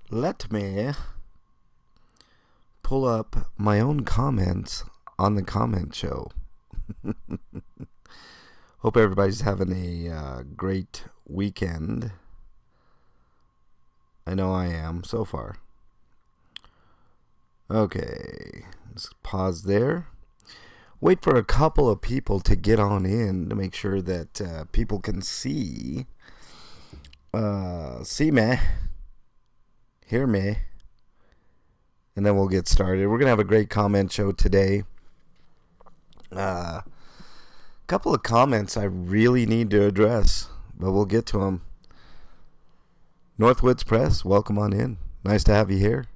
Let me pull up my own comments on the comment show. Hope everybody's having a great weekend. I know I am so far. Okay, let's pause there. Wait for a couple of people to get on in to make sure that people can see me, hear me, and then we'll get started. We're going to have a great comment show today. Couple of comments I really need to address, but we'll get to them. Northwoods Press, welcome on in. Nice to have you here.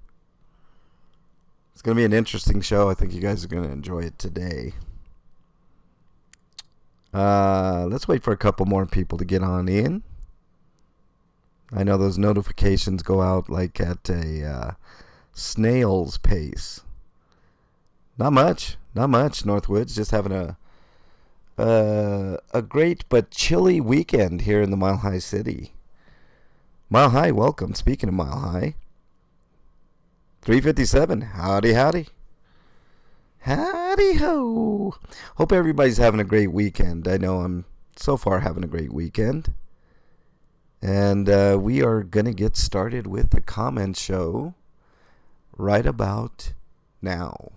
It's going to be an interesting show. I think you guys are going to enjoy it today. Let's wait for a couple more people to get on in. I know those notifications go out like at a snail's pace. Not much, Northwoods. Just having a great but chilly weekend here in the Mile High City. Mile High, welcome. Speaking of Mile High. 357. Howdy. Howdy ho. Hope everybody's having a great weekend. I know I'm so far having a great weekend. And we are going to get started with the comment show right about now.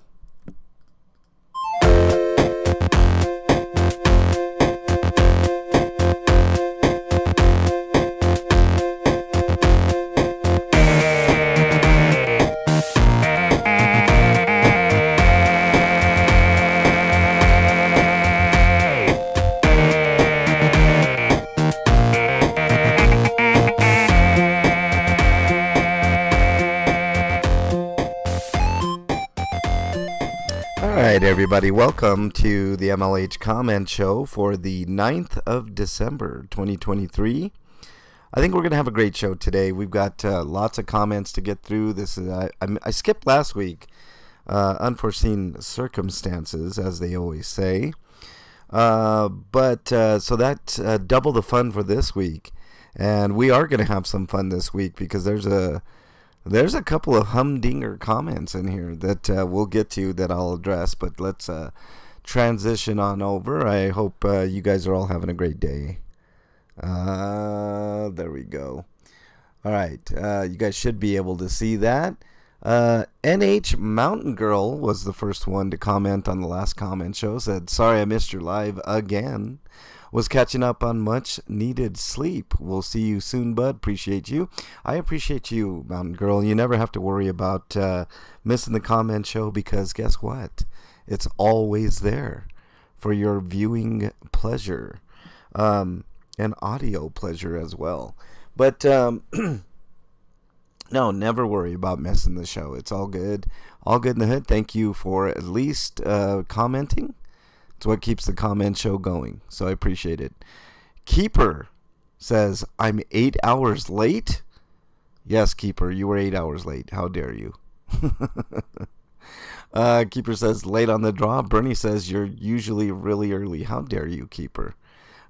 Alright everybody, welcome to the MLH Comment Show for the 9th of December 2023. I think we're going to have a great show today. We've got lots of comments to get through. This is I skipped last week, unforeseen circumstances, as they always say. But so that's double the fun for this week. And we are going to have some fun this week because there's a couple of humdinger comments in here that we'll get to that I'll address, but let's transition on over. I hope you guys are all having a great day. There we go. All right, you guys should be able to see that. NH Mountain Girl was the first one to comment on the last comment show. Said, sorry I missed your live again. Was catching up on much needed sleep. We'll see you soon, bud. Appreciate you. I appreciate you, Mountain Girl. You never have to worry about missing the comment show because guess what? It's always there for your viewing pleasure and audio pleasure as well. But no, never worry about missing the show. It's all good. All good in the hood. Thank you for at least commenting. It's what keeps the comment show going, so I appreciate it. Keeper says, I'm 8 hours late? Yes, Keeper, you were 8 hours late. How dare you? Keeper says, late on the draw. Bernie says, you're usually really early. How dare you, Keeper?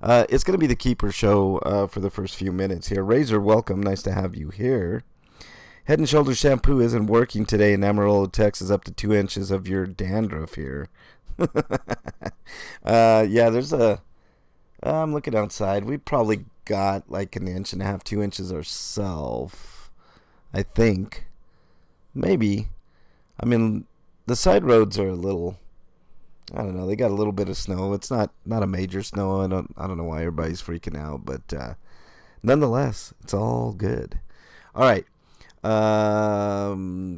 It's going to be the Keeper show for the first few minutes here. Razor, welcome. Nice to have you here. Head and Shoulders shampoo isn't working today in Amarillo, Texas, up to 2 inches of your dandruff here. Yeah, there's I'm looking outside. We probably got like 1.5 inches, 2 inches ourselves. I think. Maybe. I mean, the side roads are a little, I don't know, they got a little bit of snow. It's not a major snow. I don't know why everybody's freaking out, but nonetheless, it's all good. All right.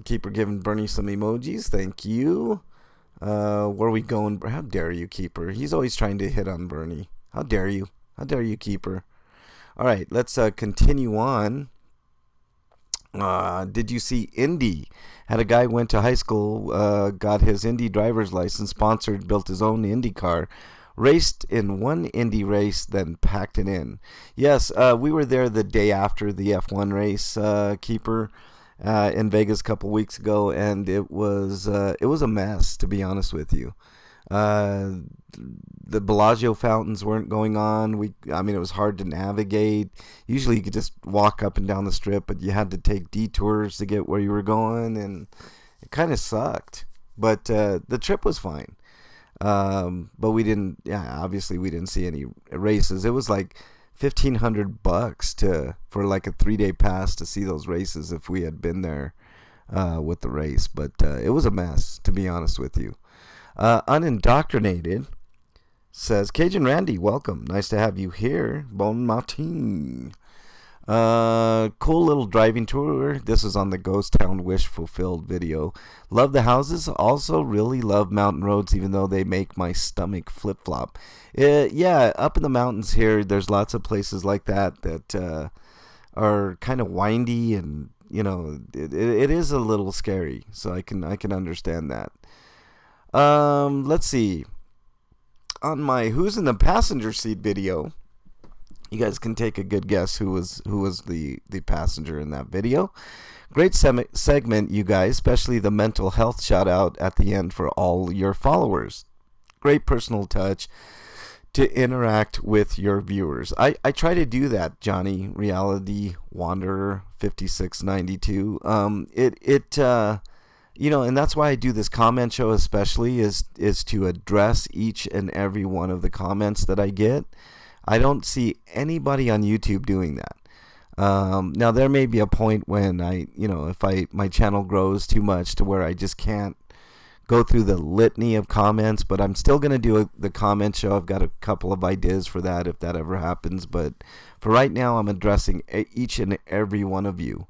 Keeper giving Bernie some emojis. Thank you. Where are we going? How dare you, Keeper? He's always trying to hit on Bernie. How dare you? How dare you, Keeper? All right, let's continue on. Did you see Indy? Had a guy went to high school, got his Indy driver's license, sponsored, built his own Indy car, raced in one Indy race, then packed it in. Yes, we were there the day after the F1 race, Keeper. In Vegas a couple weeks ago, and it was a mess, to be honest with you. Uh, the Bellagio fountains weren't going on. I mean, it was hard to navigate. Usually, you could just walk up and down the strip, but you had to take detours to get where you were going, and it kind of sucked. But the trip was fine. But we didn't. Yeah, obviously, we didn't see any races. It was like $1,500 for like a 3-day pass to see those races if we had been there with the race. But it was a mess, to be honest with you. Unindoctrinated says, Cajun Randy, welcome. Nice to have you here. Bon matin. Cool little driving tour. This is on the Ghost Town Wish Fulfilled video. Love the houses. Also really love mountain roads, even though they make my stomach flip-flop. Yeah, up in the mountains here, there's lots of places like that are kind of windy, and it is a little scary. So I can understand that. Let's see. On my Who's in the Passenger Seat video, you guys can take a good guess who was the passenger in that video. Great segment, you guys, especially the mental health shout out at the end for all your followers. Great personal touch to interact with your viewers. I try to do that, Johnny Reality Wanderer 5692. And that's why I do this comment show, especially is to address each and every one of the comments that I get. I don't see anybody on YouTube doing that. Now there may be a point when if my channel grows too much to where I just can't go through the litany of comments, but I'm still going to do the comment show. I've got a couple of ideas for that if that ever happens, but for right now I'm addressing each and every one of you.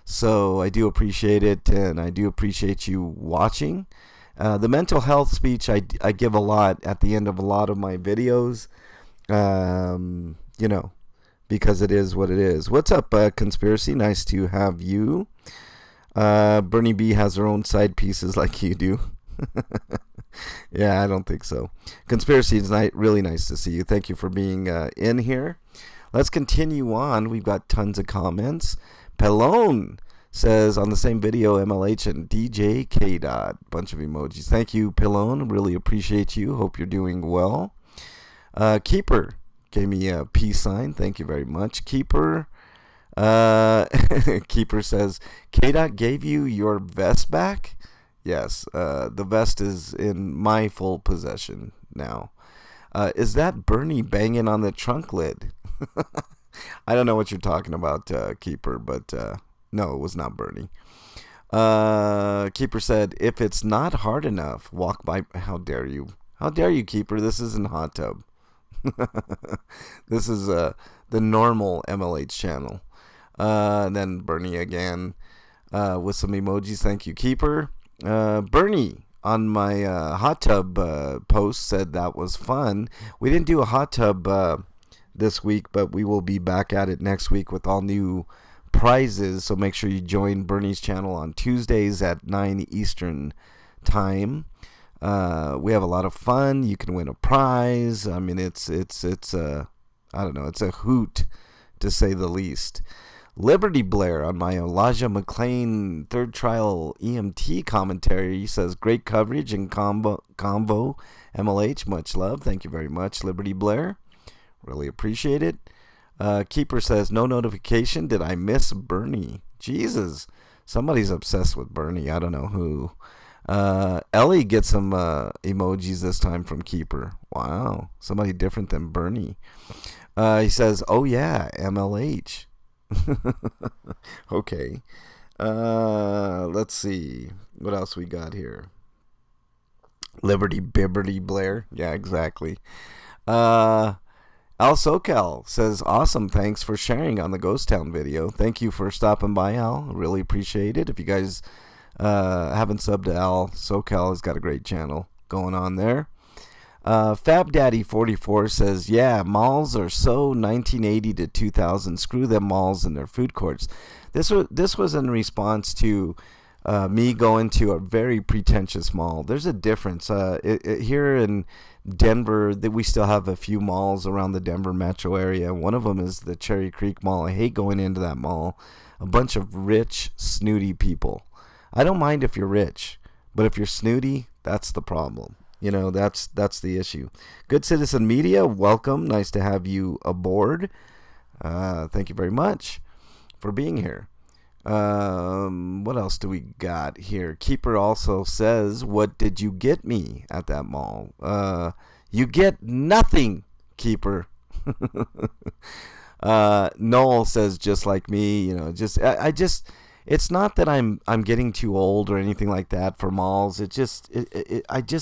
So I do appreciate it, and I do appreciate you watching. The mental health speech I give a lot at the end of a lot of my videos, because it is what it is. What's up, Conspiracy? Nice to have you. Bernie B has her own side pieces like you do. Yeah, I don't think so. Conspiracy, is really nice to see you. Thank you for being in here. Let's continue on. We've got tons of comments. Pelone says on the same video, MLH and DJ K. Bunch of emojis. Thank you, Pelone. Really appreciate you. Hope you're doing well. Keeper gave me a peace sign. Thank you very much, Keeper. Keeper says, K. gave you your vest back? Yes, the vest is in my full possession now. Is that Bernie banging on the trunk lid? I don't know what you're talking about, Keeper, but no, it was not Bernie. Keeper said, if it's not hard enough, walk by. How dare you? How dare you, Keeper? This isn't Hot Tub. This is the normal MLH channel. And then Bernie again with some emojis. Thank you, Keeper. Bernie on my hot tub post said that was fun. We didn't do a hot tub this week, but we will be back at it next week with all new prizes. So make sure you join Bernie's channel on Tuesdays at 9 Eastern time. We have a lot of fun. You can win a prize. I mean, it's I don't know, it's a hoot to say the least. Liberty Blair on my Elijah McClain third trial EMT commentary says, great coverage and combo MLH, much love. Thank you very much, Liberty Blair. Really appreciate it. Keeper says, no notification. Did I miss Bernie? Jesus, somebody's obsessed with Bernie. I don't know who. Ellie gets some emojis this time from Keeper. Wow, somebody different than Bernie. He says, oh yeah, MLH. Okay. Let's see what else we got here. Liberty Blair. Yeah, exactly. Al SoCal says, awesome, thanks for sharing on the Ghost Town video. Thank you for stopping by, Al. Really appreciate it. If you guys haven't subbed to Al SoCal, has got a great channel going on there. Fab Daddy 44 says, yeah, malls are so 1980 to 2000. Screw them malls and their food courts. This was in response to me going to a very pretentious mall. There's a difference. Here in Denver, that we still have a few malls around the Denver metro area. One of them is the Cherry Creek Mall. I hate going into that mall. A bunch of rich, snooty people. I don't mind if you're rich, but if you're snooty, that's the problem. That's the issue. Good Citizen Media, welcome. Nice to have you aboard. Thank you very much for being here. What else do we got here? Keeper also says, "What did you get me at that mall?" You get nothing, Keeper. Noel says, just like me, I just, it's not that I'm getting too old or anything like that for malls. I just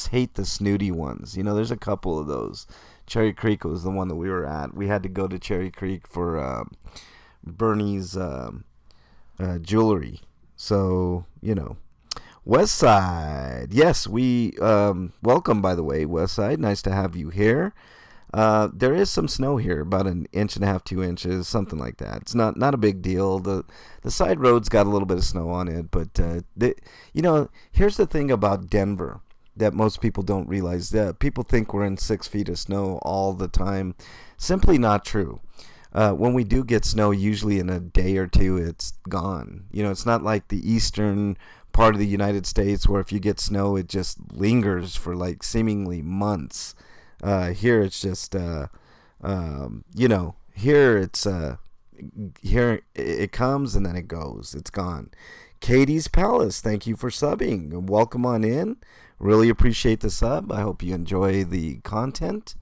hate the snooty ones. There's a couple of those. Cherry Creek was the one that we were at. We had to go to Cherry Creek for Bernie's jewelry. So, West Side. Yes, we welcome, by the way, West Side. Nice to have you here. There is some snow here, about 1.5 inches, 2 inches, something like that. It's not a big deal. The side roads got a little bit of snow on it, but here's the thing about Denver that most people don't realize. That people think we're in 6 feet of snow all the time. Simply not true. When we do get snow, usually in a day or two, it's gone. It's not like the eastern part of the United States where if you get snow, it just lingers for like seemingly months. Here it's just, here it comes and then it goes. It's gone. Katie's Palace, thank you for subbing. Welcome on in. Really appreciate the sub. I hope you enjoy the content.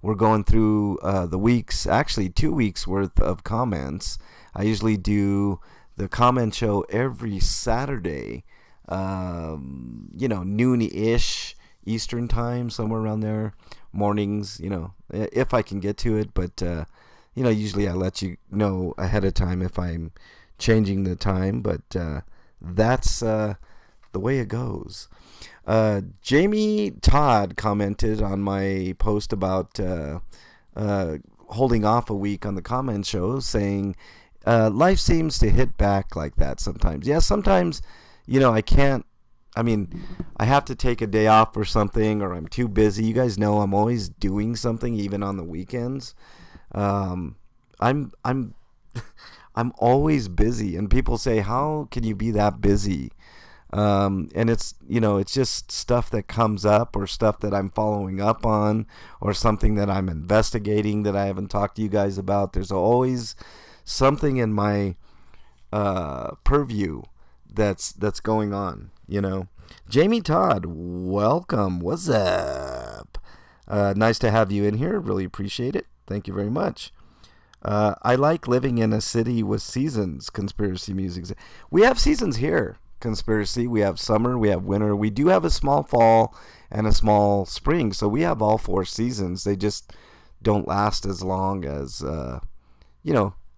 We're going through the weeks, actually 2 weeks worth of comments. I usually do the comment show every Saturday, noon-ish Eastern time, somewhere around there. Mornings, if I can get to it, but usually I let you know ahead of time if I'm changing the time, but that's the way it goes. Jamie Todd commented on my post about holding off a week on the comment show, saying life seems to hit back like that sometimes. Yeah, sometimes I can't. I have to take a day off or something, or I'm too busy. You guys know I'm always doing something, even on the weekends. I'm always busy, and people say, "How can you be that busy?" And it's just stuff that comes up, or stuff that I'm following up on, or something that I'm investigating that I haven't talked to you guys about. There's always something in my purview that's going on. Jamie Todd, welcome. What's up? Nice to have you in here. Really appreciate it. Thank you very much. I like living in a city with seasons. Conspiracy music. We have seasons here. Conspiracy. We have summer. We have winter. We do have a small fall and a small spring. So we have all 4 seasons. They just don't last as long as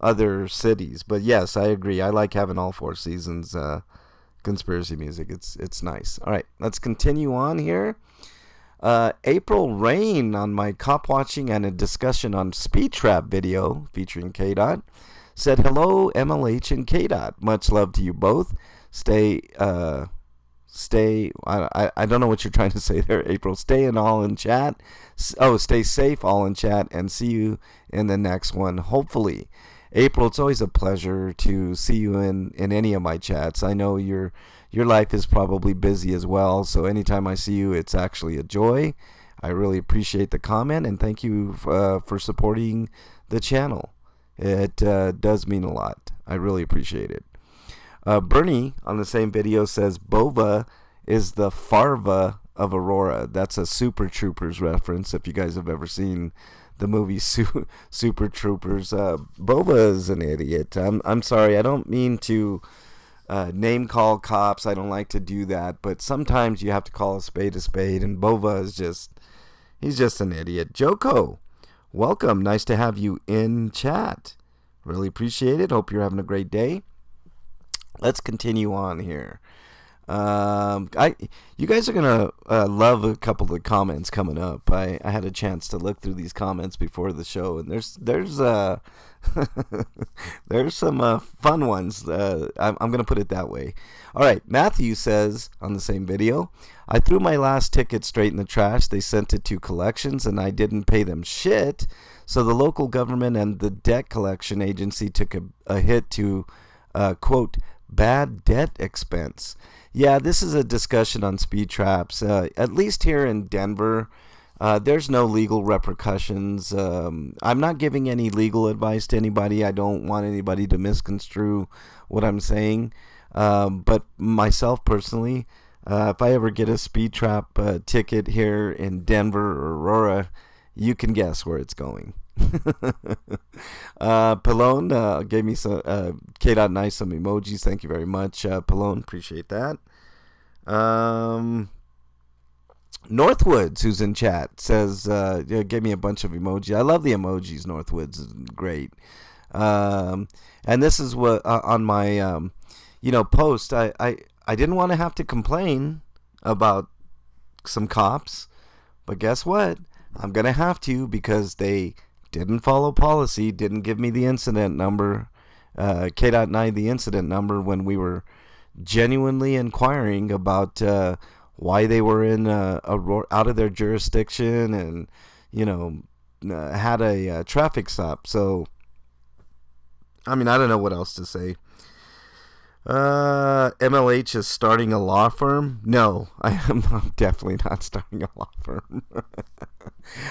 other cities. But yes, I agree. I like having all 4 seasons. Conspiracy music. It's nice. All right, let's continue on here. April Rain on my cop watching and a discussion on Speed Trap video featuring K-Dot said, "Hello, MLH and K-Dot. Much love to you both. Stay. I don't know what you're trying to say there, April. Stay in chat. Stay safe, all in chat, and see you in the next one, hopefully." April, it's always a pleasure to see you in any of my chats. I know your life is probably busy as well, so anytime I see you, it's actually a joy. I really appreciate the comment, and thank you for supporting the channel. It does mean a lot. I really appreciate it. Bernie, on the same video, says, "Bova is the Farva of Aurora." That's a Super Troopers reference, if you guys have ever seen the movie Super Troopers. Bova is an idiot. I'm sorry. I don't mean to name call cops. I don't like to do that. But sometimes you have to call a spade, and Bova is he's just an idiot. Joko, welcome. Nice to have you in chat. Really appreciate it. Hope you're having a great day. Let's continue on here. You guys are gonna love a couple of the comments coming up. I had a chance to look through these comments before the show, and there's there's some fun ones. I'm gonna put it that way. All right, Matthew says on the same video, "I threw my last ticket straight in the trash. They sent it to collections, and I didn't pay them shit. So the local government and the debt collection agency took a hit to quote bad debt expense." Yeah, this is a discussion on speed traps. At least here in Denver, there's no legal repercussions. I'm not giving any legal advice to anybody. I don't want anybody to misconstrue what I'm saying. But myself personally, if I ever get a speed trap ticket here in Denver or Aurora, you can guess where it's going. Pallone gave me some K.Nice some emojis. Thank you very much, Pallone. Appreciate that. Northwoods, who's in chat, says gave me a bunch of emojis. I love the emojis. Northwoods is great. And this is what on my post. I didn't want to have to complain about some cops, but guess what? I'm gonna have to, because they didn't follow policy, didn't give me the incident number, K.9, the incident number, when we were genuinely inquiring about why they were in out of their jurisdiction and, had a traffic stop. So, I mean, I don't know what else to say. MLH is starting a law firm. No, I'm definitely not starting a law firm.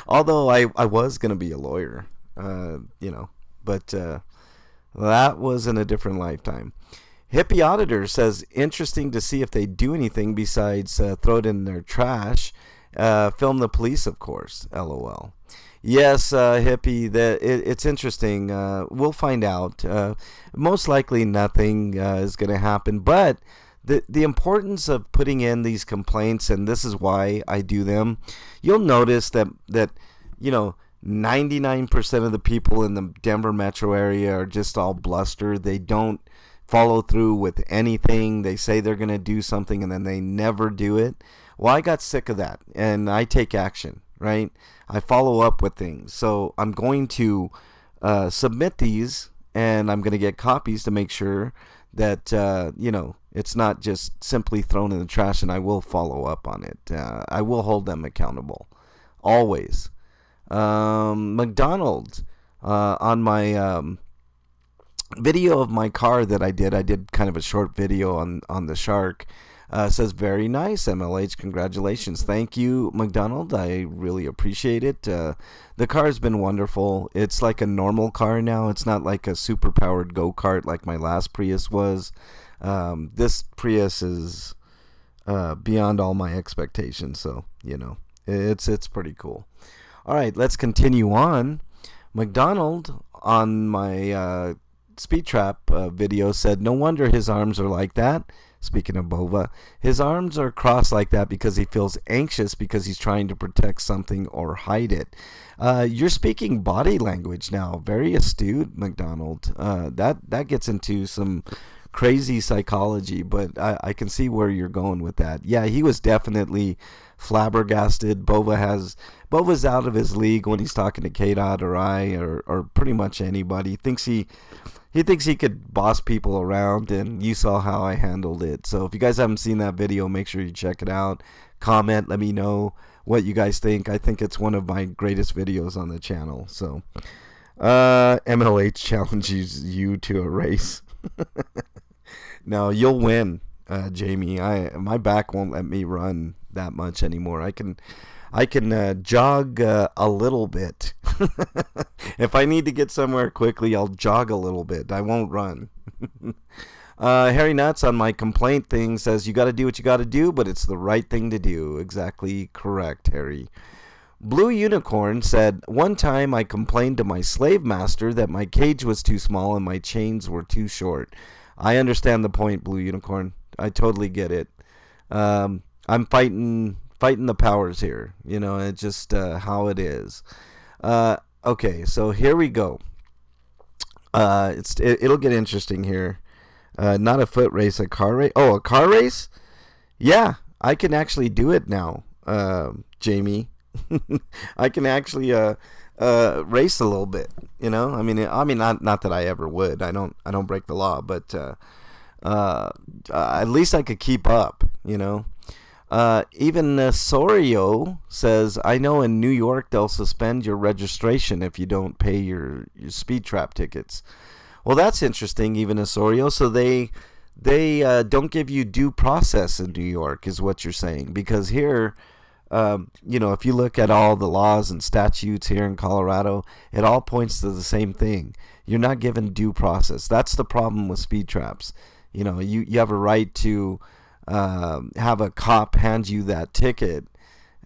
Although I was going to be a lawyer, but that was in a different lifetime. Hippie Auditor says, interesting to see if they do anything besides throw it in their trash. Film the police, of course. LOL. Yes, Hippie, it's interesting. We'll find out. Most likely nothing is going to happen, but the importance of putting in these complaints, and this is why I do them, you'll notice that 99% of the people in the Denver metro area are just all bluster. They don't follow through with anything. They say they're going to do something and then they never do it. Well, I got sick of that, and I take action, right? I follow up with things. So I'm going to submit these, and I'm going to get copies to make sure that, it's not just simply thrown in the trash, and I will follow up on it. I will hold them accountable, always. McDonald's, on my video of my car that I did kind of a short video on the shark. Says, very nice, MLH, congratulations. Thank you, McDonald. I really appreciate it. The car's been wonderful. It's like a normal car now. It's not like a super powered go-kart like my last Prius was. This Prius is beyond all my expectations, so it's pretty cool. All right, let's continue on. McDonald on my speed trap video said, no wonder his arms are like that. Speaking of Bova, his arms are crossed like that because he feels anxious because he's trying to protect something or hide it. You're speaking body language now. Very astute, McDonald. That gets into some crazy psychology, but I can see where you're going with that. Yeah, he was definitely flabbergasted. Bova's out of his league when he's talking to K-Dot or I or pretty much anybody. He thinks he could boss people around, and you saw how I handled it. So if you guys haven't seen that video, make sure you check it out. Comment, let me know what you guys think. I think it's one of my greatest videos on the channel. So MLH challenges you to a race. No, you'll win, Jamie. My back won't let me run that much anymore. I can jog a little bit. If I need to get somewhere quickly, I'll jog a little bit. I won't run. Harry Nuts on my complaint thing says, you got to do what you got to do, but it's the right thing to do. Exactly correct, Harry. Blue Unicorn said, one time I complained to my slave master that my cage was too small and my chains were too short. I understand the point, Blue Unicorn. I totally get it. I'm fighting the powers here. It's just how it is. Okay, so here we go. It'll get interesting here. Not a foot race, a car race. Oh, a car race? Yeah, I can actually do it now, Jamie. I can actually race a little bit. I mean, not that I ever would. I don't break the law, but at least I could keep up. Even Sorio says, I know in New York they'll suspend your registration if you don't pay your speed trap tickets. Well, that's interesting, even Sorio. So they they don't give you due process in New York, is what you're saying. Because here, if you look at all the laws and statutes here in Colorado, it all points to the same thing. You're not given due process. That's the problem with speed traps. You have a right to have a cop hand you that ticket.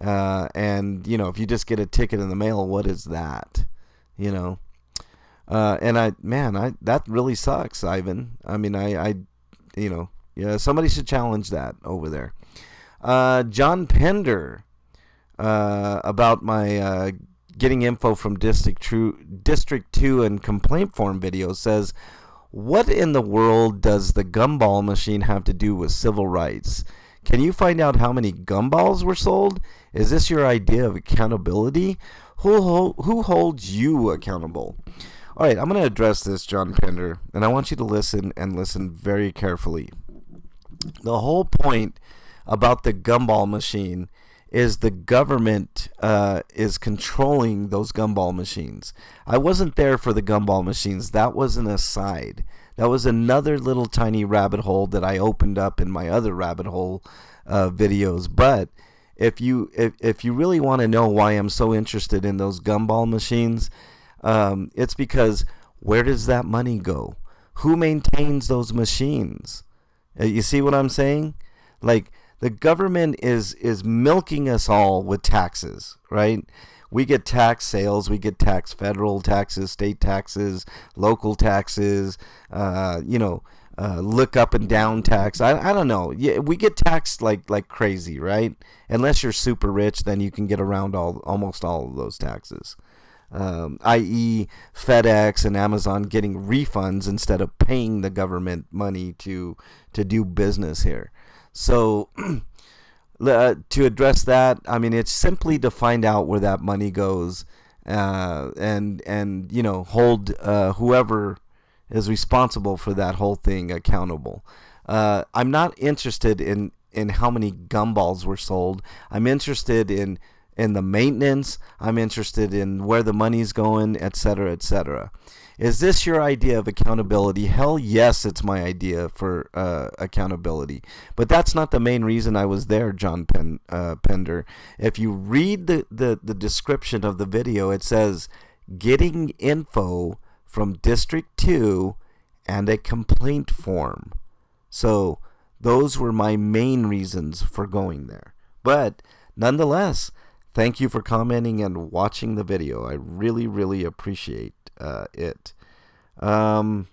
And if you just get a ticket in the mail, what is that? That really sucks, Ivan. I mean, somebody should challenge that over there. John Pender, about my getting info from District 2 and complaint form video, says, what in the world does the gumball machine have to do with civil rights? Can you find out how many gumballs were sold? Is this your idea of accountability? Who holds you accountable? All right, I'm going to address this, John Pender, and I want you to listen and listen very carefully. The whole point about the gumball machine is the government is controlling those gumball machines. I wasn't there for the gumball machines. That was an aside. That was another little tiny rabbit hole that I opened up in my other rabbit hole videos. But if you really want to know why I'm so interested in those gumball machines, it's because where does that money go? Who maintains those machines? You see what I'm saying? Like, the government is milking us all with taxes, right? We get tax sales, we get tax federal taxes, state taxes, local taxes, look up and down tax. I don't know. Yeah, we get taxed like crazy, right? Unless you're super rich, then you can get around almost all of those taxes. I.e. FedEx and Amazon getting refunds instead of paying the government money to do business here. So to address that, I mean, it's simply to find out where that money goes, and hold whoever is responsible for that whole thing accountable. I'm not interested in how many gumballs were sold. I'm interested in the maintenance. I'm interested in where the money's going, etc., etc. Is this your idea of accountability? Hell yes, it's my idea for accountability. But that's not the main reason I was there, John Pender. If you read the description of the video, it says, getting info from District 2 and a complaint form. So those were my main reasons for going there. But nonetheless, thank you for commenting and watching the video. I really, really appreciate it. Good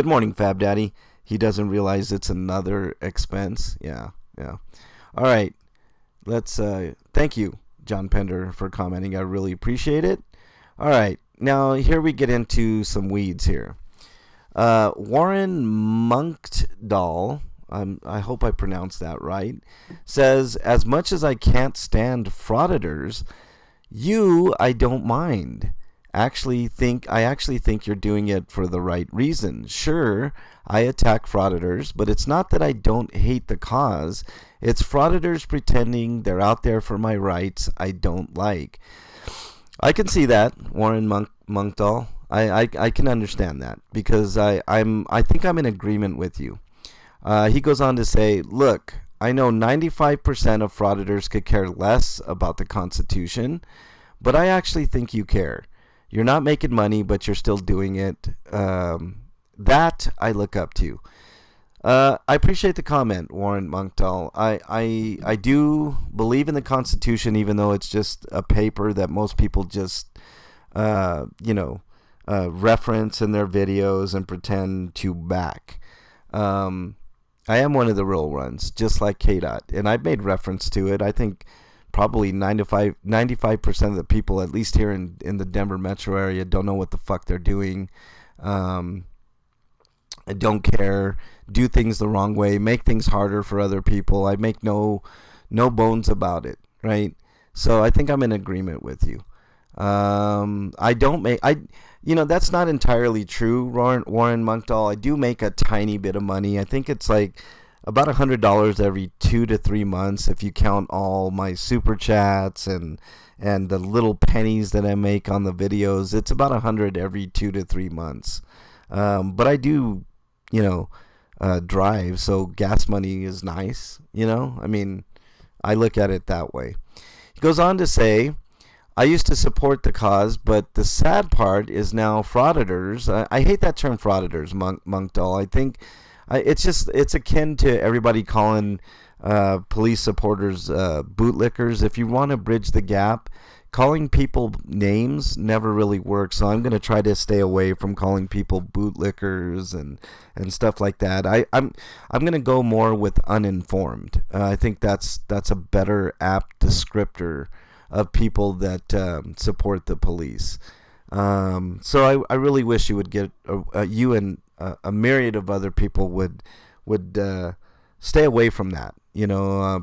morning, Fab Daddy. He doesn't realize it's another expense. Yeah. All right. Let's thank you, John Pender, for commenting. I really appreciate it. All right. Now here we get into some weeds here. Warren Monkdahl, I hope I pronounced that right, says, as much as I can't stand frauditors, I don't mind. I actually think you're doing it for the right reason. Sure, I attack frauditors, but it's not that I don't hate the cause. It's frauditors pretending they're out there for my rights I don't like. I can see that, Warren Monkdahl. I can understand that, because I think I'm in agreement with you. He goes on to say, look, I know 95% of frauditors could care less about the Constitution, but I actually think you care. You're not making money, but you're still doing it. That I look up to. I appreciate the comment, Warren Monkdahl. I do believe in the Constitution, even though it's just a paper that most people just, reference in their videos and pretend to back. I am one of the real ones, just like KDOT, and I've made reference to it. I think probably 95% of the people, at least here in the Denver metro area, don't know what the fuck they're doing. Don't care, do things the wrong way, make things harder for other people. I make no bones about it, right? So I think I'm in agreement with you. That's not entirely true, Warren Monkdahl. I do make a tiny bit of money. I think it's like about $100 every 2 to 3 months if you count all my super chats and the little pennies that I make on the videos. It's about $100 every 2 to 3 months. But I do, drive, so gas money is nice. I mean, I look at it that way. He goes on to say, I used to support the cause, but the sad part is now frauditors. I hate that term, frauditors, Monk Doll. I think it's akin to everybody calling police supporters bootlickers. If you want to bridge the gap, calling people names never really works. So I'm going to try to stay away from calling people bootlickers and stuff like that. I'm going to go more with uninformed. I think that's a better apt descriptor of people that support the police. So I really wish you would get you and a myriad of other people would stay away from that,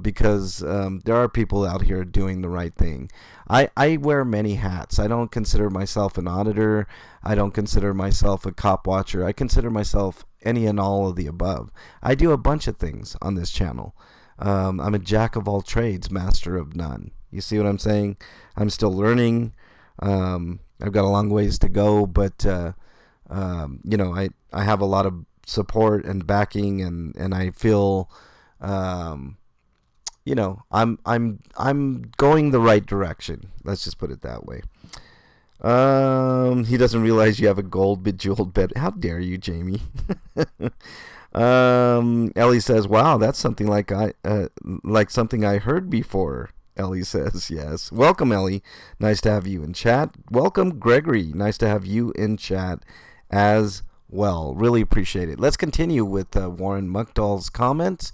because there are people out here doing the right thing. I wear many hats. I don't consider myself an auditor. I don't consider myself a cop watcher. I consider myself any and all of the above. I do a bunch of things on this channel. I'm a jack of all trades, master of none. You see what I'm saying? I'm still learning. I've got a long ways to go, but I have a lot of support and backing, and I feel I'm going the right direction. Let's just put it that way. He doesn't realize you have a gold bejeweled bed. How dare you, Jamie? Ellie says, "Wow, that's something like something I heard before." Ellie says, "Yes." Welcome, Ellie. Nice to have you in chat. Welcome, Gregory. Nice to have you in chat as well. Really appreciate it. Let's continue with Warren Muckdahl's comments.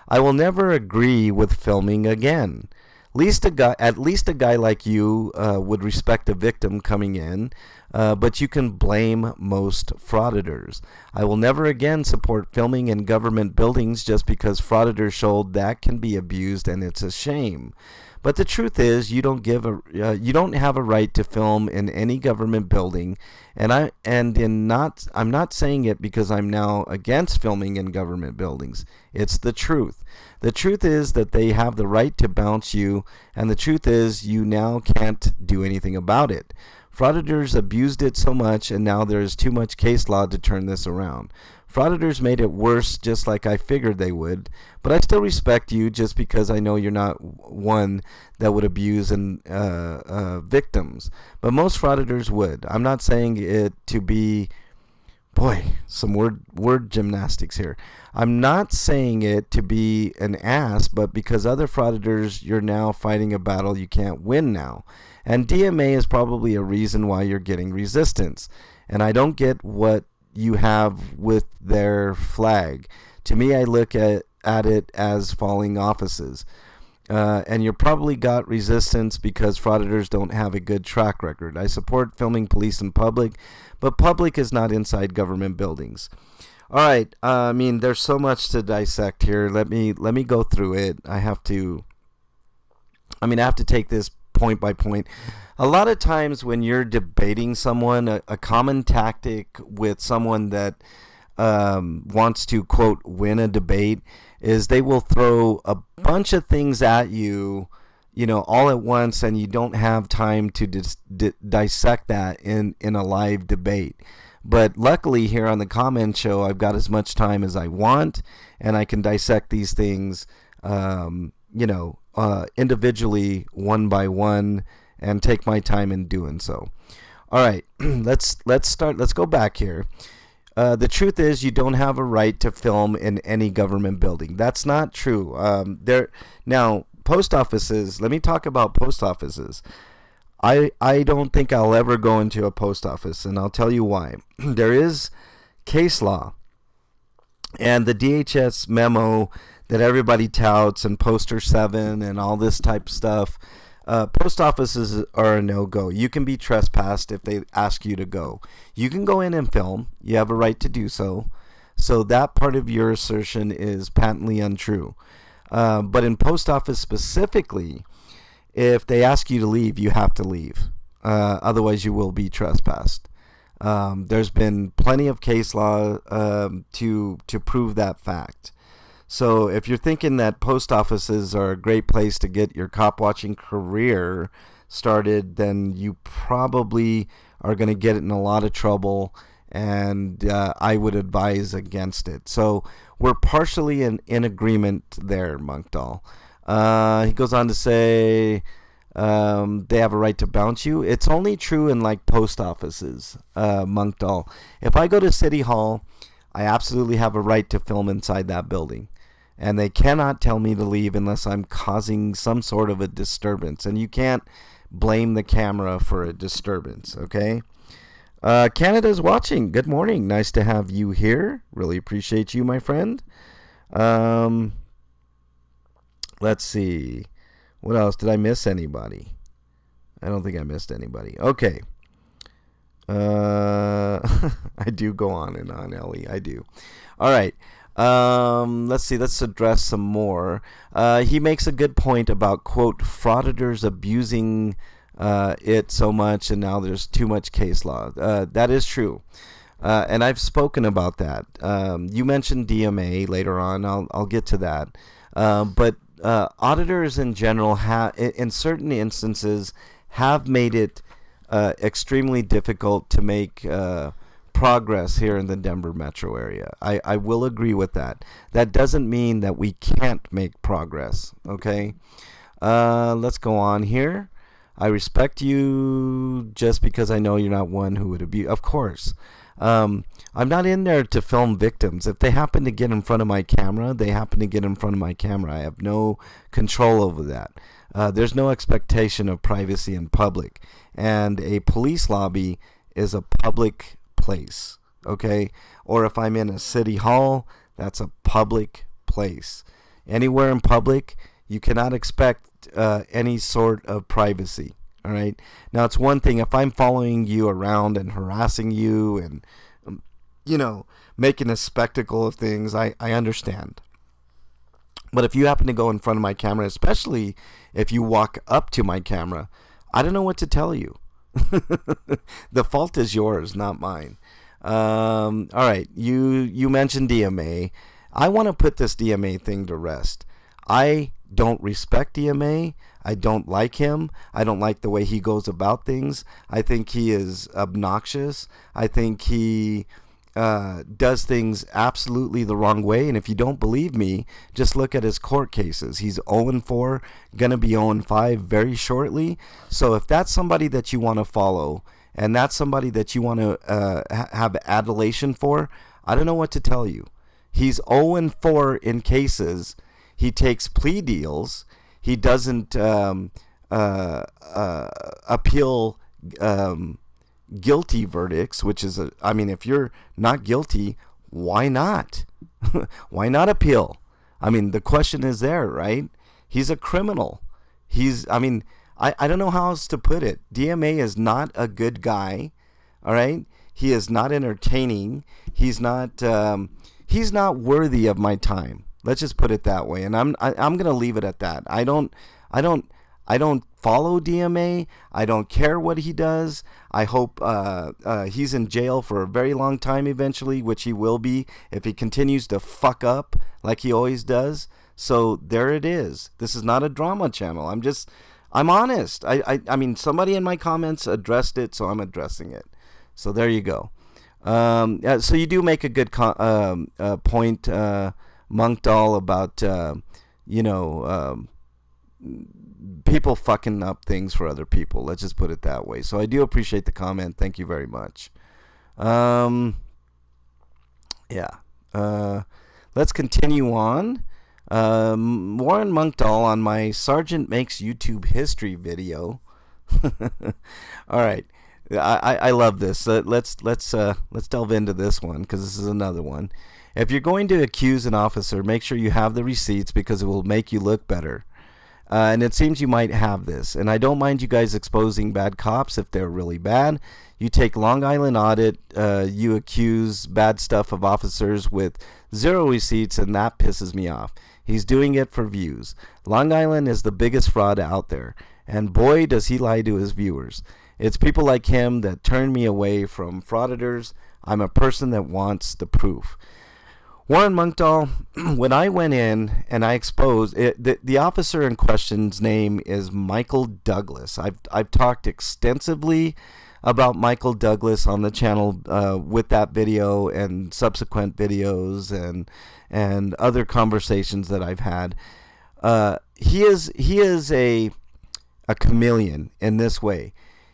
I will never agree with filming again. At least a guy like you would respect a victim coming in, but you can blame most frauditors. I will never again support filming in government buildings just because frauditors showed that can be abused, and it's a shame. But the truth is, you don't have a right to film in any government building, I'm not saying it because I'm now against filming in government buildings. It's the truth. The truth is that they have the right to bounce you, and the truth is you now can't do anything about it. Frauditors abused it so much, and now there is too much case law to turn this around. Frauditors made it worse, just like I figured they would, but I still respect you just because I know you're not one that would abuse victims. But most frauditors would. I'm not saying it to be, some word gymnastics here. I'm not saying it to be an ass, but because other frauditors, you're now fighting a battle you can't win now. And DMA is probably a reason why you're getting resistance. And I don't get what you have with their flag. To me, I look at it as falling offices. And you probably got resistance because frauditors don't have a good track record. I support filming police in public, but public is not inside government buildings. All right, there's so much to dissect here. Let me go through it. I have to take this point by point. A lot of times when you're debating someone, a common tactic with someone that wants to, quote, win a debate is they will throw a bunch of things at you, all at once, and you don't have time to dissect that in a live debate. But luckily here on the comment show, I've got as much time as I want, and I can dissect these things, individually, one by one, and take my time in doing so. All right, let's start. Let's go back here. The truth is, you don't have a right to film in any government building. That's not true. Now, post offices. Let me talk about post offices. I don't think I'll ever go into a post office, and I'll tell you why. There is case law, and the DHS memo that everybody touts, and Poster 7 and all this type of stuff. Post offices are a no-go. You can be trespassed if they ask you to go. You can go in and film. You have a right to do so. So that part of your assertion is patently untrue. But in post office specifically, if they ask you to leave, you have to leave. Otherwise, you will be trespassed. There's been plenty of case law to prove that fact. So if you're thinking that post offices are a great place to get your cop watching career started, then you probably are going to get in a lot of trouble, and I would advise against it. So we're partially in agreement there, Monk Doll. He goes on to say they have a right to bounce you. It's only true in like post offices, Monk Doll. If I go to City Hall, I absolutely have a right to film inside that building. And they cannot tell me to leave unless I'm causing some sort of a disturbance. And you can't blame the camera for a disturbance, okay? Canada's watching. Good morning. Nice to have you here. Really appreciate you, my friend. Let's see. What else? Did I miss anybody? I don't think I missed anybody. Okay. I do go on and on, Ellie. I do. All right. Let's see. Let's address some more. He makes a good point about, quote, frauditors abusing it so much, and now there's too much case law. That is true. And I've spoken about that. You mentioned DMA later on. I'll get to that. But auditors in general in certain instances, have made it extremely difficult to make progress here in the Denver metro area. I will agree with that. That doesn't mean that we can't make progress. Okay, let's go on here. I respect you just because I know you're not one who would abuse. Of course. I'm not in there to film victims. If they happen to get in front of my camera, they happen to get in front of my camera. I have no control over that. There's no expectation of privacy in public. And a police lobby is a public place, okay? Or if I'm in a city hall, that's a public place. Anywhere in public, you cannot expect any sort of privacy. All right. Now, it's one thing if I'm following you around and harassing you and, making a spectacle of things, I understand. But if you happen to go in front of my camera, especially if you walk up to my camera, I don't know what to tell you. The fault is yours, not mine. All right. You mentioned DMA. I want to put this DMA thing to rest. I don't respect DMA. I don't like him. I don't like the way he goes about things. I think he is obnoxious. I think he does things absolutely the wrong way. And if you don't believe me, just look at his court cases. He's 0-4, going to be 0-5 very shortly. So if that's somebody that you want to follow and that's somebody that you want to have adulation for, I don't know what to tell you. He's 0-4 in cases. He takes plea deals. He doesn't appeal guilty verdicts, which is if you're not guilty, why not? Why not appeal? The question is there, right? He's a criminal. I don't know how else to put it. DMA is not a good guy, all right? He is not entertaining. He's not worthy of my time. Let's just put it that way, and I'm gonna leave it at that. I don't follow DMA. I don't care what he does. I hope he's in jail for a very long time eventually, which he will be if he continues to fuck up like he always does. So there it is. This is not a drama channel. I'm honest. I mean, somebody in my comments addressed it, so I'm addressing it. So there you go. So you do make a good point, Monk Doll, about people fucking up things for other people. Let's just put it that way. So I do appreciate the comment. Thank you very much. Let's continue on. Warren Monk Doll on my Sergeant Makes YouTube History video. All right. I love this. Let's delve into this one because this is another one. If you're going to accuse an officer, make sure you have the receipts because it will make you look better. And it seems you might have this. And I don't mind you guys exposing bad cops if they're really bad. You take Long Island audit, you accuse bad stuff of officers with 0 receipts, and that pisses me off. He's doing it for views. Long Island is the biggest fraud out there. And boy, does he lie to his viewers. It's people like him that turn me away from frauditors. I'm a person that wants the proof. Warren Monk Doll, when I went in and I exposed it, the officer in question's name is Michael Douglas. I've talked extensively about Michael Douglas on the channel with that video and subsequent videos and other conversations that I've had. He is a chameleon in this way.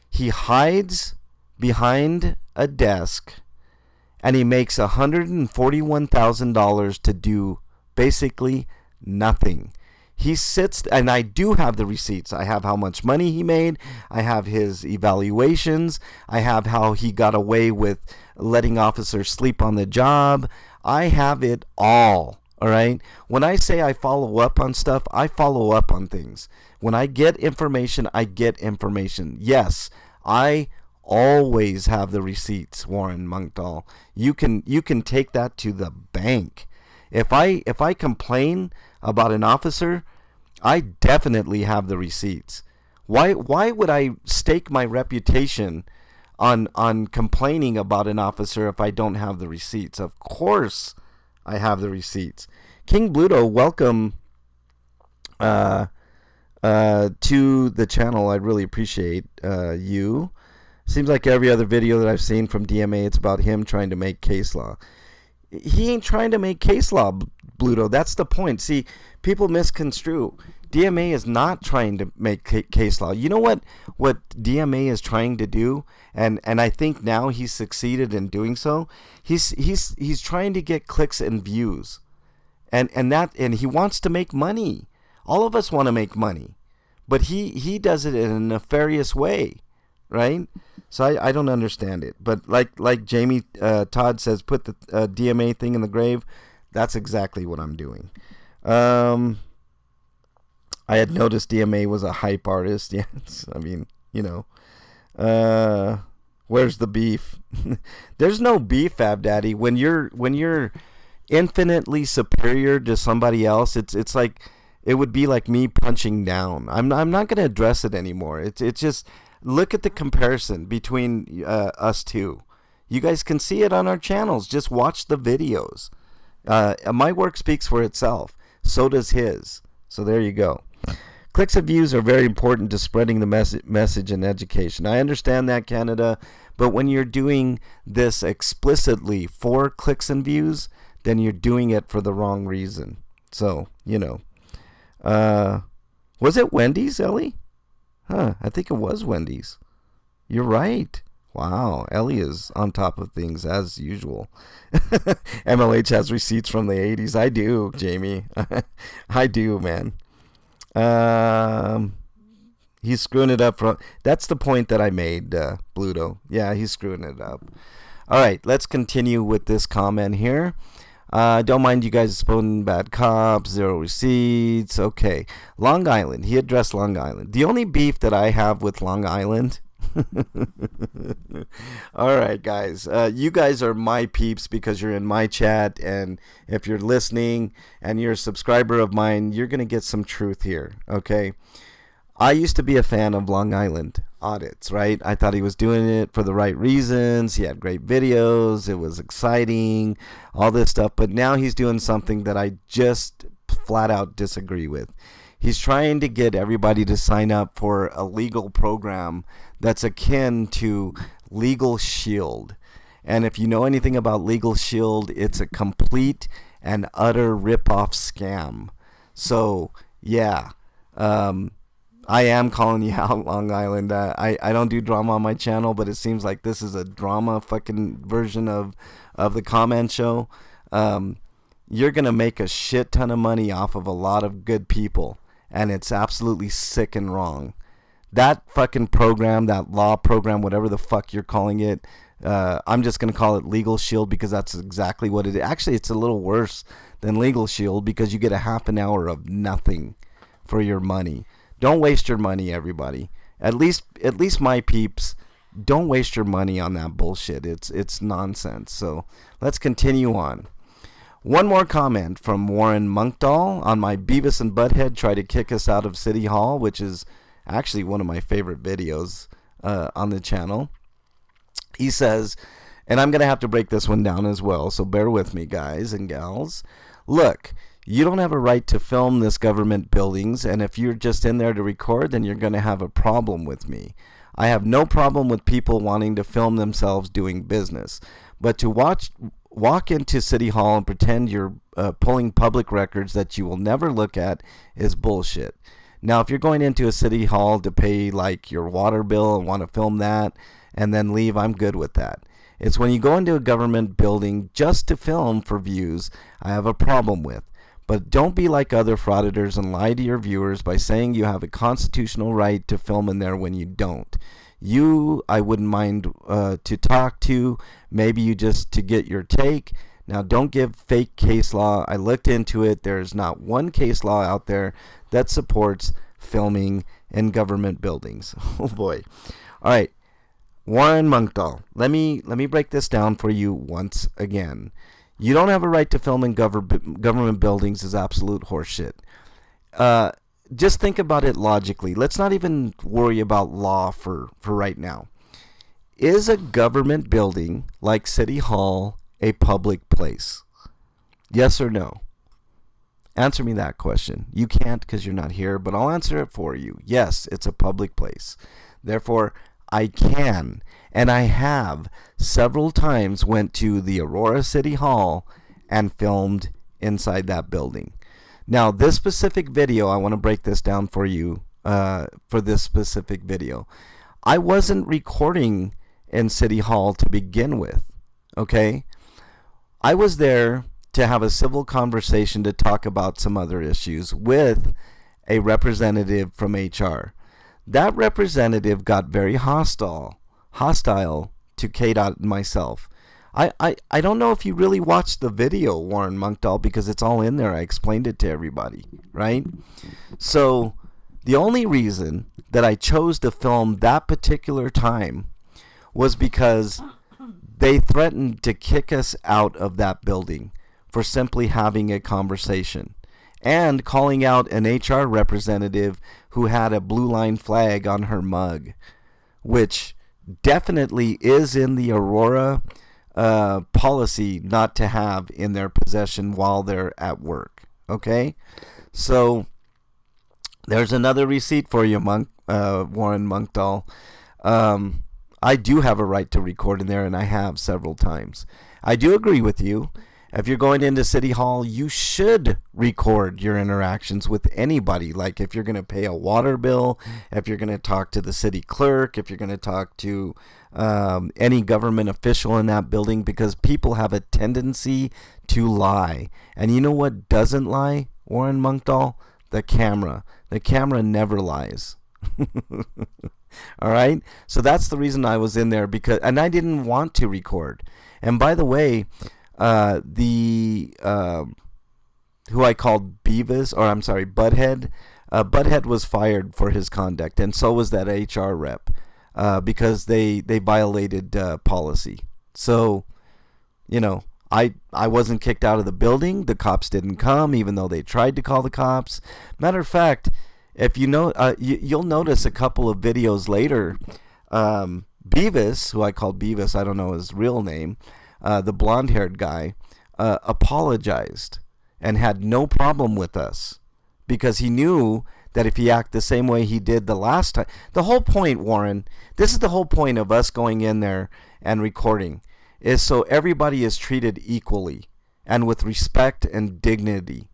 He hides behind a desk and he makes $141,000 to do basically nothing. He sits, and I do have the receipts. I have how much money he made. I have his evaluations. I have how he got away with letting officers sleep on the job. I have it all. All right. When I say I follow up on stuff, I follow up on things. When I get information, I get information. Yes, I always have the receipts, Warren Monkdahl. You can take that to the bank. If I complain about an officer, I definitely have the receipts. Why would I stake my reputation on complaining about an officer if I don't have the receipts? Of course I have the receipts. King Bluto, welcome to the channel. I really appreciate you. Seems like every other video that I've seen from DMA, it's about him trying to make case law. He ain't trying to make case law, Bluto. That's the point. See, people misconstrue. DMA is not trying to make case law. You know what DMA is trying to do, and I think now he's succeeded in doing so. He's trying to get clicks and views, and he wants to make money. All of us want to make money, but he does it in a nefarious way, right? So I don't understand it. But like Jamie Todd says, put the DMA thing in the grave. That's exactly what I'm doing. I had noticed DMA was a hype artist. Yes, I mean, you know. Where's the beef? There's no beef, Fab Daddy. When you're infinitely superior to somebody else, it's like it would be like me punching down. I'm not going to address it anymore. It's just look at the comparison between us two. You guys can see it on our channels. Just watch the videos. My work speaks for itself. So does his. So there you go. Clicks and views are very important to spreading the message and education. I understand that, Canada, but when you're doing this explicitly for clicks and views, then you're doing it for the wrong reason. So, you know. Was it Wendy's, Ellie? Huh, I think it was Wendy's. You're right. Wow, Ellie is on top of things as usual. MLH has receipts from the 80s. I do, Jamie. I do, man. He's screwing it up. That's the point that I made, Bluto. Yeah, he's screwing it up. All right, let's continue with this comment here. Don't mind you guys spoon bad cops, 0 receipts. Okay. Long Island. He addressed Long Island. The only beef that I have with Long Island. All right, guys. You guys are my peeps because you're in my chat. And if you're listening and you're a subscriber of mine, you're going to get some truth here. Okay. I used to be a fan of Long Island audits, right? I thought he was doing it for the right reasons. He had great videos. It was exciting, all this stuff. But now he's doing something that I just flat out disagree with. He's trying to get everybody to sign up for a legal program that's akin to Legal Shield. And if you know anything about Legal Shield, it's a complete and utter rip-off scam. So, yeah. I am calling you out, Long Island. I don't do drama on my channel, but it seems like this is a drama fucking version of the comment show. You're going to make a shit ton of money off of a lot of good people, and it's absolutely sick and wrong. That fucking program, that law program, whatever the fuck you're calling it, I'm just going to call it Legal Shield because that's exactly what it is. Actually, it's a little worse than Legal Shield because you get a half an hour of nothing for your money. Don't waste your money, everybody. At least my peeps, don't waste your money on that bullshit. It's nonsense. So let's continue on. One more comment from Warren Monkdahl on my Beavis and Butthead try to kick us out of City Hall, which is actually one of my favorite videos on the channel. He says, and I'm going to have to break this one down as well, so bear with me, guys and gals. Look, you don't have a right to film this government buildings, and if you're just in there to record, then you're going to have a problem with me. I have no problem with people wanting to film themselves doing business, but to walk into City Hall and pretend you're pulling public records that you will never look at is bullshit. Now, if you're going into a City Hall to pay like your water bill and want to film that and then leave, I'm good with that. It's when you go into a government building just to film for views I have a problem with. But don't be like other frauditors and lie to your viewers by saying you have a constitutional right to film in there when you don't. You, I wouldn't mind to talk to, maybe you just to get your take. Now, don't give fake case law. I looked into it. There's not one case law out there that supports filming in government buildings. Oh boy. All right, Warren Monkdahl. Let me break this down for you once again. You don't have a right to film in government buildings is absolute horseshit. Just think about it logically. Let's not even worry about law for right now. Is a government building like City Hall a public place? Yes or no? Answer me that question. You can't because you're not here, but I'll answer it for you. Yes, it's a public place. Therefore, I can, and I have several times went to the Aurora City Hall and filmed inside that building. Now, this specific video, I want to break this down for you for this specific video. I wasn't recording in City Hall to begin with, okay? I was there to have a civil conversation to talk about some other issues with a representative from HR. That representative got very hostile to KDOT and myself. I don't know if you really watched the video, Warren Monkdahl, because it's all in there. I explained it to everybody, right? So the only reason that I chose to film that particular time was because they threatened to kick us out of that building for simply having a conversation and calling out an HR representative who had a blue line flag on her mug, which definitely is in the Aurora policy not to have in their possession while they're at work. Okay, so there's another receipt for you, Warren Monkdahl. I do have a right to record in there, and I have several times. I do agree with you. If you're going into City Hall, you should record your interactions with anybody. Like if you're going to pay a water bill, if you're going to talk to the city clerk, if you're going to talk to any government official in that building, because people have a tendency to lie. And you know what doesn't lie, Warren Monkdahl? The camera. The camera never lies. All right? So that's the reason I was in there, and I didn't want to record. And by the way, who I called Butthead. Butthead was fired for his conduct, and so was that HR rep, because they violated policy. So, you know, I wasn't kicked out of the building. The cops didn't come, even though they tried to call the cops. Matter of fact, if you know, you'll notice a couple of videos later, Beavis, who I called Beavis, I don't know his real name, the blonde-haired guy, apologized and had no problem with us because he knew that if he acted the same way he did the last time. The whole point, Warren, this is the whole point of us going in there and recording, is so everybody is treated equally and with respect and dignity,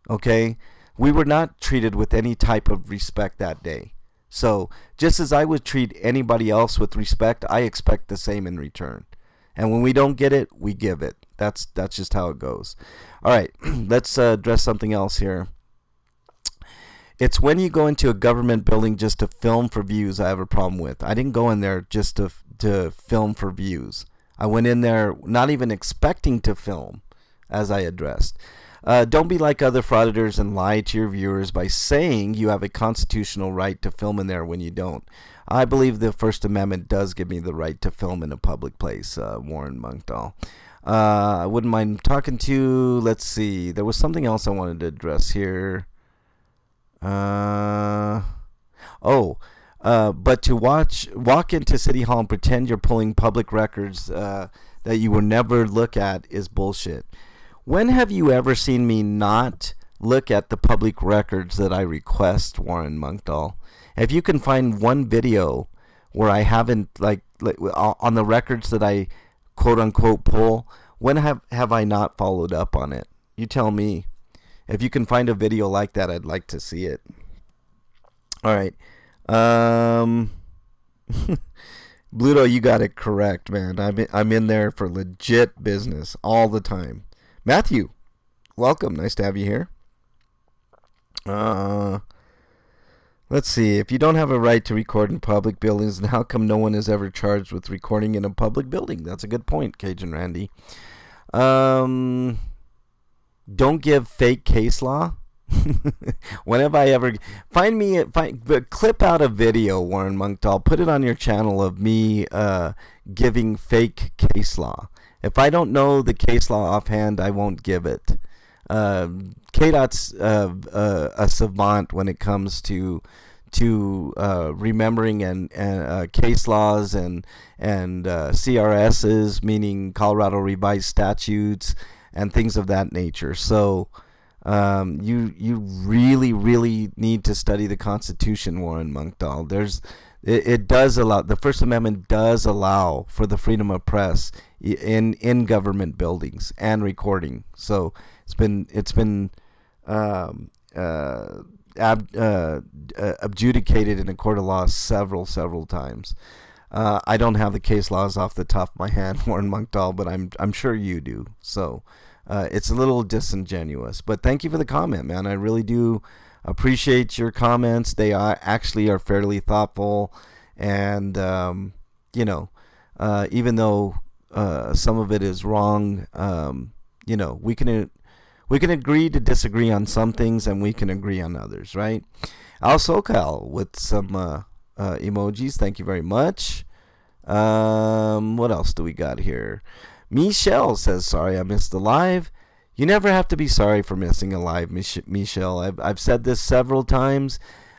okay? We were not treated with any type of respect that day. So just as I would treat anybody else with respect, I expect the same in return. And when we don't get it, we give it. That's just how it goes. All right, let's address something else here. It's when you go into a government building just to film for views I have a problem with. I didn't go in there just to film for views. I went in there not even expecting to film, as I addressed. Don't be like other frauditors and lie to your viewers by saying you have a constitutional right to film in there when you don't. I believe the First Amendment does give me the right to film in a public place, Warren Monkdahl. I wouldn't mind talking to, let's see, there was something else I wanted to address here. But to walk into City Hall and pretend you're pulling public records that you will never look at is bullshit. When have you ever seen me not look at the public records that I request, Warren Monkdahl? If you can find one video where I haven't like on the records that I quote unquote pull. When have I not followed up on it? You tell me. If you can find a video like that, I'd like to see it. All right. Bluto, you got it correct, man. I'm in there for legit business all the time. Matthew, welcome. Nice to have you here. Let's see. If you don't have a right to record in public buildings, then how come no one is ever charged with recording in a public building? That's a good point, Cajun Randy. Don't give fake case law. When have I ever clip out a video, Warren Monkdahl, put it on your channel of me giving fake case law. If I don't know the case law offhand, I won't give it. KDOT's a savant when it comes to remembering and case laws and CRSs, meaning Colorado Revised Statutes and things of that nature. So you really need to study the Constitution, Warren Monkdahl. It does allow, the First Amendment does allow for the freedom of press in government buildings and recording. So it's been adjudicated in a court of law several times. I don't have the case laws off the top of my head, Warren Monkdahl, but I'm sure you do. So it's a little disingenuous. But thank you for the comment, man. I really do appreciate your comments. They are fairly thoughtful, and even though some of it is wrong, we can agree to disagree on some things, and we can agree on others, right? Al SoCal with some emojis. Thank you very much. What else do we got here? Michelle says, sorry I missed the live. You never have to be sorry for missing a live, Michelle. I've said this several times.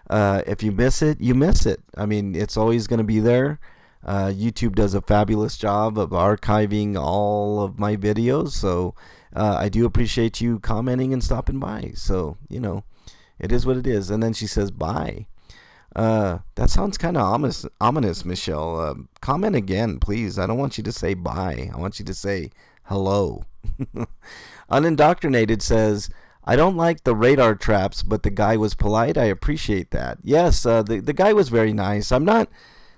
If you miss it, you miss it. I mean, it's always going to be there. YouTube does a fabulous job of archiving all of my videos, so I do appreciate you commenting and stopping by. So, it is what it is. And then she says, bye. That sounds kind of ominous, Michelle. Comment again, please. I don't want you to say bye. I want you to say hello. Unindoctrinated says, I don't like the radar traps, but the guy was polite. I appreciate that. Yes, the guy was very nice. I'm not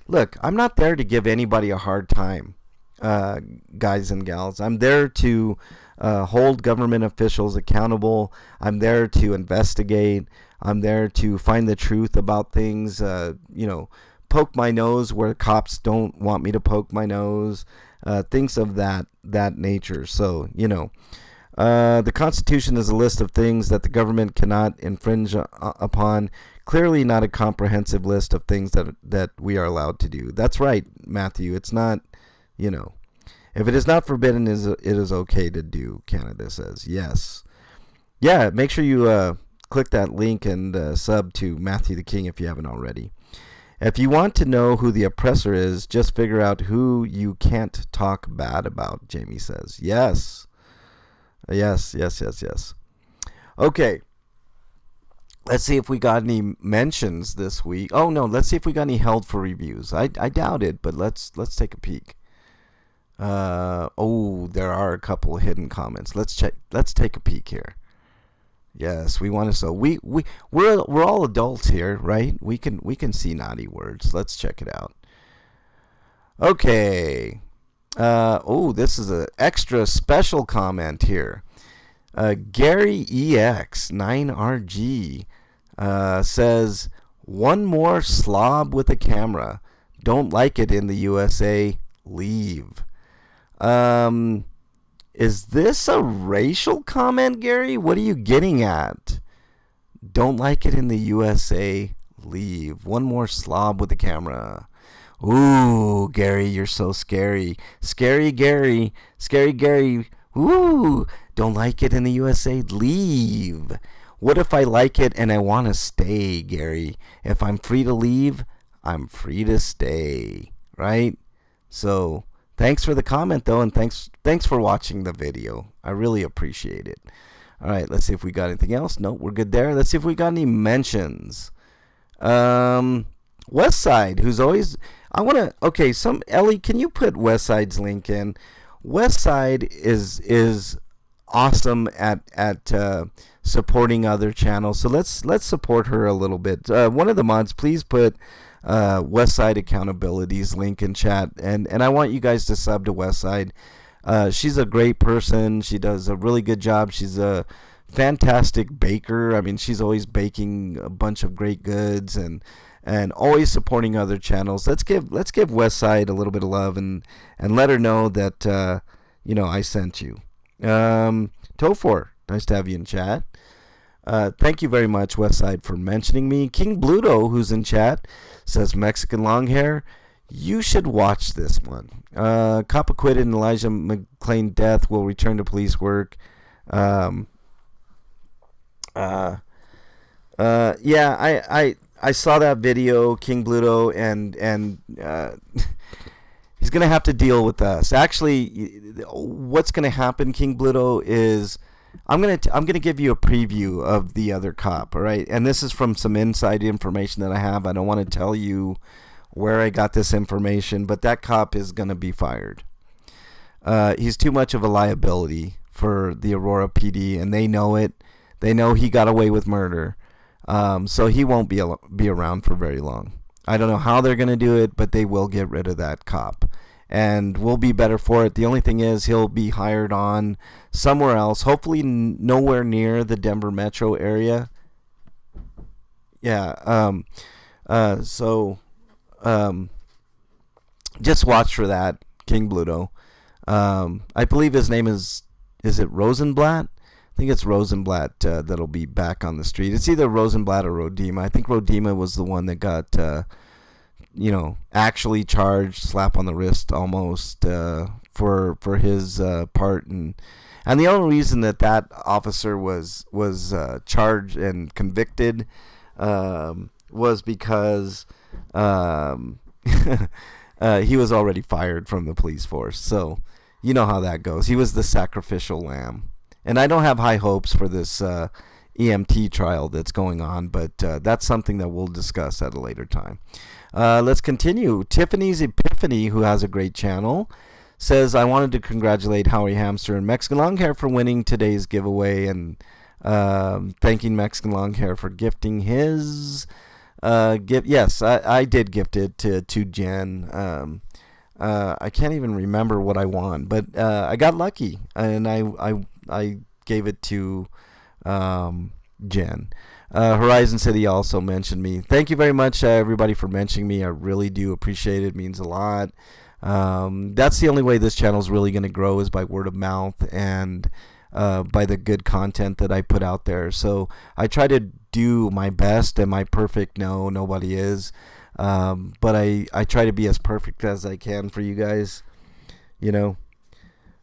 there to give anybody a hard time, guys and gals. I'm there to hold government officials accountable. I'm there to investigate. I'm there to find the truth about things, poke my nose where cops don't want me to poke my nose, things of that nature. So, the Constitution is a list of things that the government cannot infringe upon. Clearly not a comprehensive list of things that we are allowed to do. That's right, Matthew. It's not, if it is not forbidden, it is okay to do, Canada says. Yes. Yeah, make sure you click that link and sub to Matthew the King if you haven't already. If you want to know who the oppressor is, just figure out who you can't talk bad about, Jamie says. Yes. Yes. Okay. Let's see if we got any mentions this week. Oh, no. Let's see if we got any held for reviews. I doubt it, but let's take a peek. There are a couple of hidden comments. Let's check. Let's take a peek here. Yes, we want to. So we're all adults here, right? We can see naughty words. Let's check it out. Okay. This is an extra special comment here. Gary EX 9RG says, one more slob with a camera. Don't like it in the USA. Leave. Is this a racial comment, Gary? What are you getting at? Don't like it in the USA. Leave. One more slob with a camera. Ooh, Gary, you're so scary. Scary Gary. Scary Gary. Ooh, don't like it in the USA. Leave. What if I like it and I want to stay, Gary? If I'm free to leave, I'm free to stay. Right? So, thanks for the comment, though, and thanks for watching the video. I really appreciate it. All right, let's see if we got anything else. No, we're good there. Let's see if we got any mentions. Westside, who's always, I want to, okay, Ellie, can you put Westside's link in? Westside is awesome at supporting other channels. So let's support her a little bit. One of the mods, please put Westside Accountability's link in chat, and I want you guys to sub to Westside. She's a great person. She does a really good job. She's a fantastic baker. I mean, she's always baking a bunch of great goods and always supporting other channels. Let's give Westside a little bit of love and let her know that I sent you. Tofor, nice to have you in chat. Thank you very much, Westside, for mentioning me. King Bluto, who's in chat, says Mexican long hair. You should watch this one. Cop acquitted in Elijah McClain death will return to police work. Yeah, I saw that video, King Bluto, and he's gonna have to deal with us. Actually, what's gonna happen, King Bluto, is I'm gonna give you a preview of the other cop. All right, and this is from some inside information that I have. I don't want to tell you where I got this information, but that cop is gonna be fired. He's too much of a liability for the Aurora PD, and they know it. They know he got away with murder, so he won't be around for very long. I don't know how they're gonna do it, but they will get rid of that cop, and we'll be better for it. The only thing is he'll be hired on somewhere else, hopefully nowhere near the Denver metro area. Yeah. Just watch for that, King Bluto. I believe his name is it Rosenblatt? I think it's Rosenblatt that'll be back on the street. It's either Rosenblatt or Rodema. I think Rodema was the one that got, actually charged, slap on the wrist almost, for his part. And the only reason that officer was charged and convicted was because he was already fired from the police force. So you know how that goes. He was the sacrificial lamb. And I don't have high hopes for this EMT trial that's going on, but that's something that we'll discuss at a later time. Let's continue. Tiffany's Epiphany, who has a great channel, says, I wanted to congratulate Howie Hamster and Mexican Longhair for winning today's giveaway, and thanking Mexican Longhair for gifting his gift. Yes, I did gift it to Jen. I can't even remember what I won, but I got lucky, and I gave it to Jen. Horizon City also mentioned me. Thank you very much, everybody, for mentioning me. I really do appreciate it. It means a lot. That's the only way this channel is really going to grow, is by word of mouth and by the good content that I put out there. So I try to do my best. Am I perfect? No, nobody is. But I try to be as perfect as I can for you guys.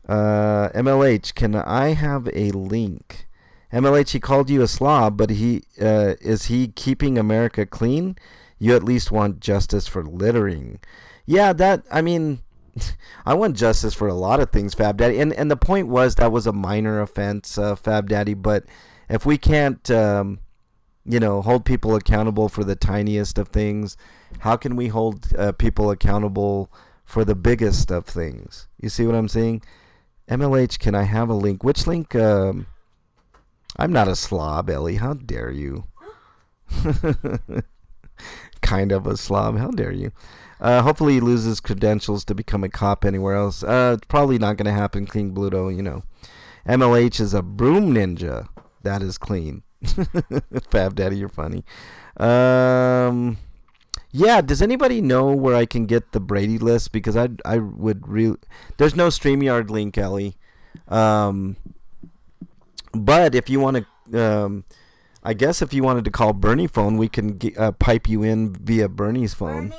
MLH, can I have a link? MLH, he called you a slob, but is he keeping America clean? You at least want justice for littering. Yeah, I want justice for a lot of things, Fab Daddy. And the point was that was a minor offense, Fab Daddy. But if we can't, hold people accountable for the tiniest of things, how can we hold people accountable for the biggest of things? You see what I'm saying? MLH, can I have a link? Which link? I'm not a slob, Ellie. How dare you? Kind of a slob. How dare you? Hopefully he loses credentials to become a cop anywhere else. It's probably not going to happen, King Bluto, MLH is a broom ninja. That is clean. Fab Daddy, you're funny. Yeah, does anybody know where I can get the Brady list? Because I would really... There's no StreamYard link, Ellie. But if you want to... I guess if you wanted to call Bernie phone, we can pipe you in via Bernie's phone.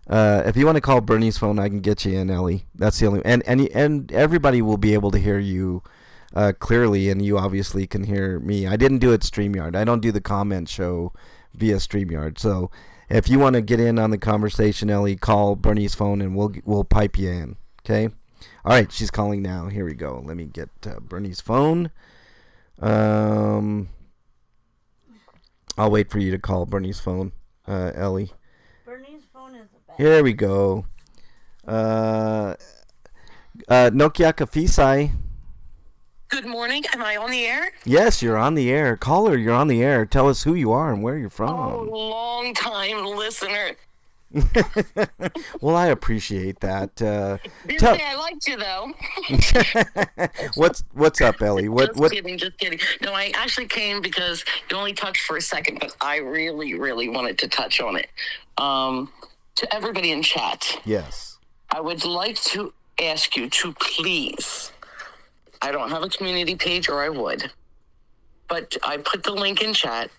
If you want to call Bernie's phone, I can get you in, Ellie. That's the only... And everybody will be able to hear you clearly, and you obviously can hear me. I didn't do it StreamYard. I don't do the comment show via StreamYard. So if you want to get in on the conversation, Ellie, call Bernie's phone, and we'll pipe you in. Okay? All right, she's calling now. Here we go. Let me get Bernie's phone. I'll wait for you to call Bernie's phone, Ellie. Here we go. Uh, Nokia Kafisai. Good morning. Am I on the air? Yes, you're on the air. Caller, you're on the air. Tell us who you are and where you're Oh, from. long time listener. Well, I appreciate that. Didn't Tell say I liked you though. what's up, Ellie? What? Kidding, just kidding. No, I actually came because you only touched for a second, but I really, really wanted to touch on it. To everybody in chat, Yes. I would like to ask you to please. I don't have a community page, or I would, but I put the link in chat.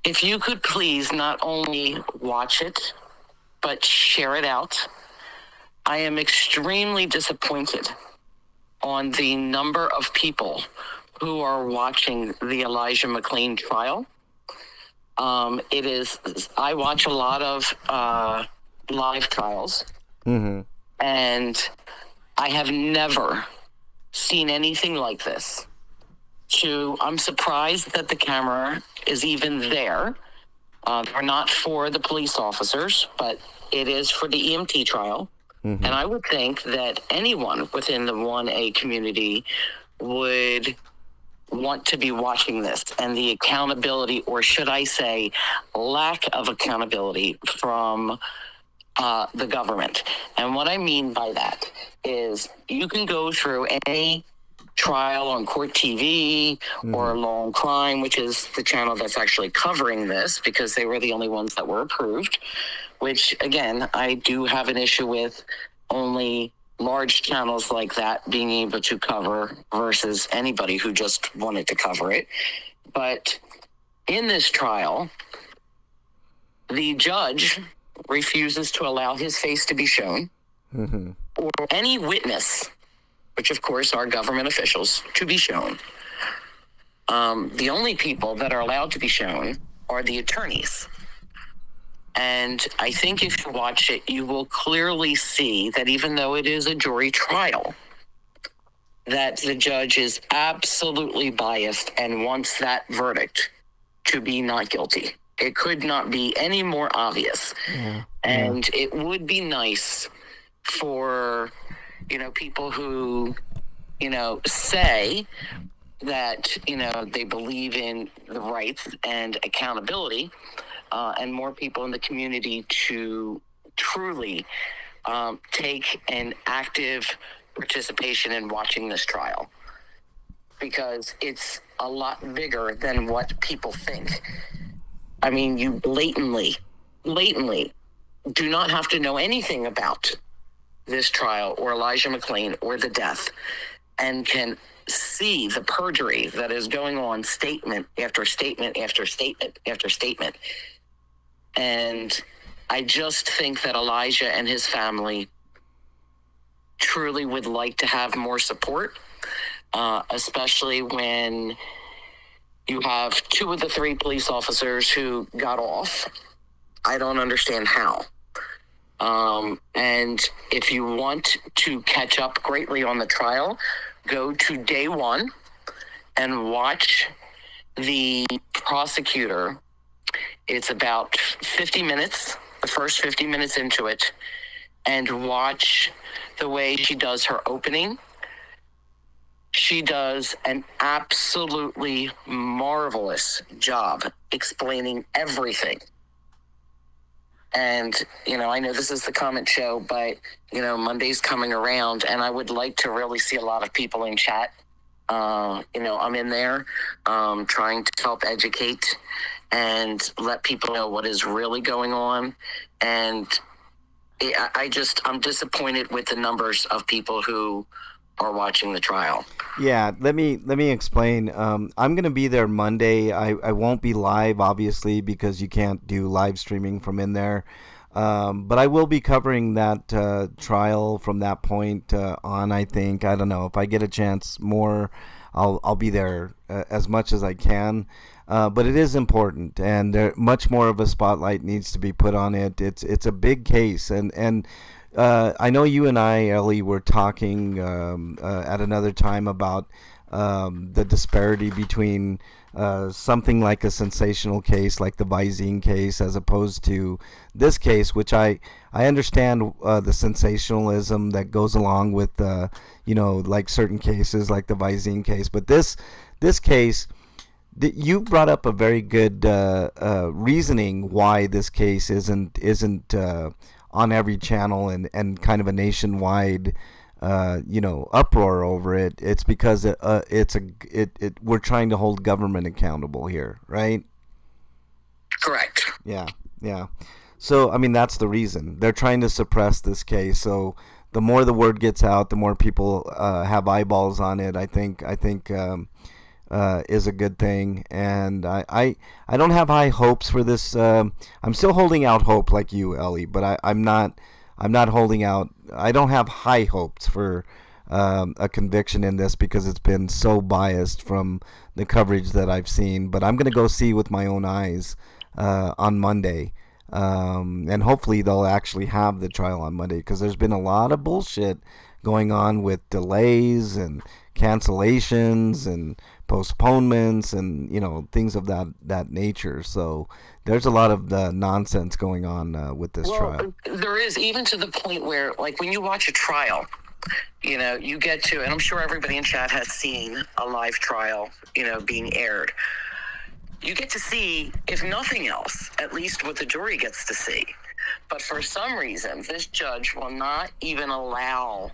If you could please not only watch it, but share it out. I am extremely disappointed on the number of people who are watching the Elijah McClain trial. I watch a lot of live trials, and I have never seen anything like this. I'm surprised that the camera is even there. They're not for the police officers, but it is for the EMT trial. And I would think that anyone within the 1A community would want to be watching this, and the accountability, or should I say lack of accountability from the government. And what I mean by that is you can go through any trial on Court TV or Law and Crime, which is the channel that's actually covering this because they were the only ones that were approved, which again, I do have an issue with only large channels like that being able to cover versus anybody who just wanted to cover it. But in this trial, the judge refuses to allow his face to be shown, or any witness, which of course are government officials, to be shown. The only people that are allowed to be shown are the attorneys. And I think if you watch it, you will clearly see that even though it is a jury trial, that the judge is absolutely biased and wants that verdict to be not guilty. It could not be any more obvious. And it would be nice for, people who, say that, they believe in the rights and accountability, and more people in the community to truly take an active participation in watching this trial, because it's a lot bigger than what people think. I mean, you blatantly do not have to know anything about this trial or Elijah McClain or the death, and can see the perjury that is going on, statement after statement after statement after statement. And I just think that Elijah and his family truly would like to have more support, especially when you have 2 of the 3 police officers who got off. I don't understand how. And if you want to catch up greatly on the trial, go to day 1 and watch the prosecutor. It's about 50 minutes, the first 50 minutes into it, and watch the way she does her opening. She does an absolutely marvelous job explaining everything. And, I know this is the comment show, but, Monday's coming around, and I would like to really see a lot of people in chat. I'm in there trying to help educate and let people know what is really going on. And I'm disappointed with the numbers of people who are watching the trial. Yeah, let me explain. I'm going to be there Monday. I won't be live, obviously, because you can't do live streaming from in there. But I will be covering that trial from that point on, I think. I don't know. If I get a chance more, I'll be there as much as I can. But it is important, and much more of a spotlight needs to be put on it. It's a big case, and I know you and I, Ellie, were talking at another time about the disparity between something like a sensational case like the Visine case as opposed to this case, which I understand the sensationalism that goes along with like certain cases like the Visine case, but this case, you brought up a very good reasoning why this case isn't on every channel and kind of a nationwide uproar over it. It's because we're trying to hold government accountable here, right? Correct. Yeah. So I mean, that's the reason they're trying to suppress this case. So the more the word gets out, the more people have eyeballs on it. I think is a good thing, and I don't have high hopes for this. I'm still holding out hope, like you, Ellie, but I'm not holding out. I don't have high hopes for a conviction in this because it's been so biased from the coverage that I've seen. But I'm gonna go see with my own eyes on Monday, and hopefully they'll actually have the trial on Monday, because there's been a lot of bullshit going on with delays and cancellations and postponements and things of that nature. So there's a lot of nonsense going on with this trial. There is, even to the point where, like, when you watch a trial, you get to, and I'm sure everybody in chat has seen a live trial, being aired. You get to see, if nothing else, at least what the jury gets to see. But for some reason, this judge will not even allow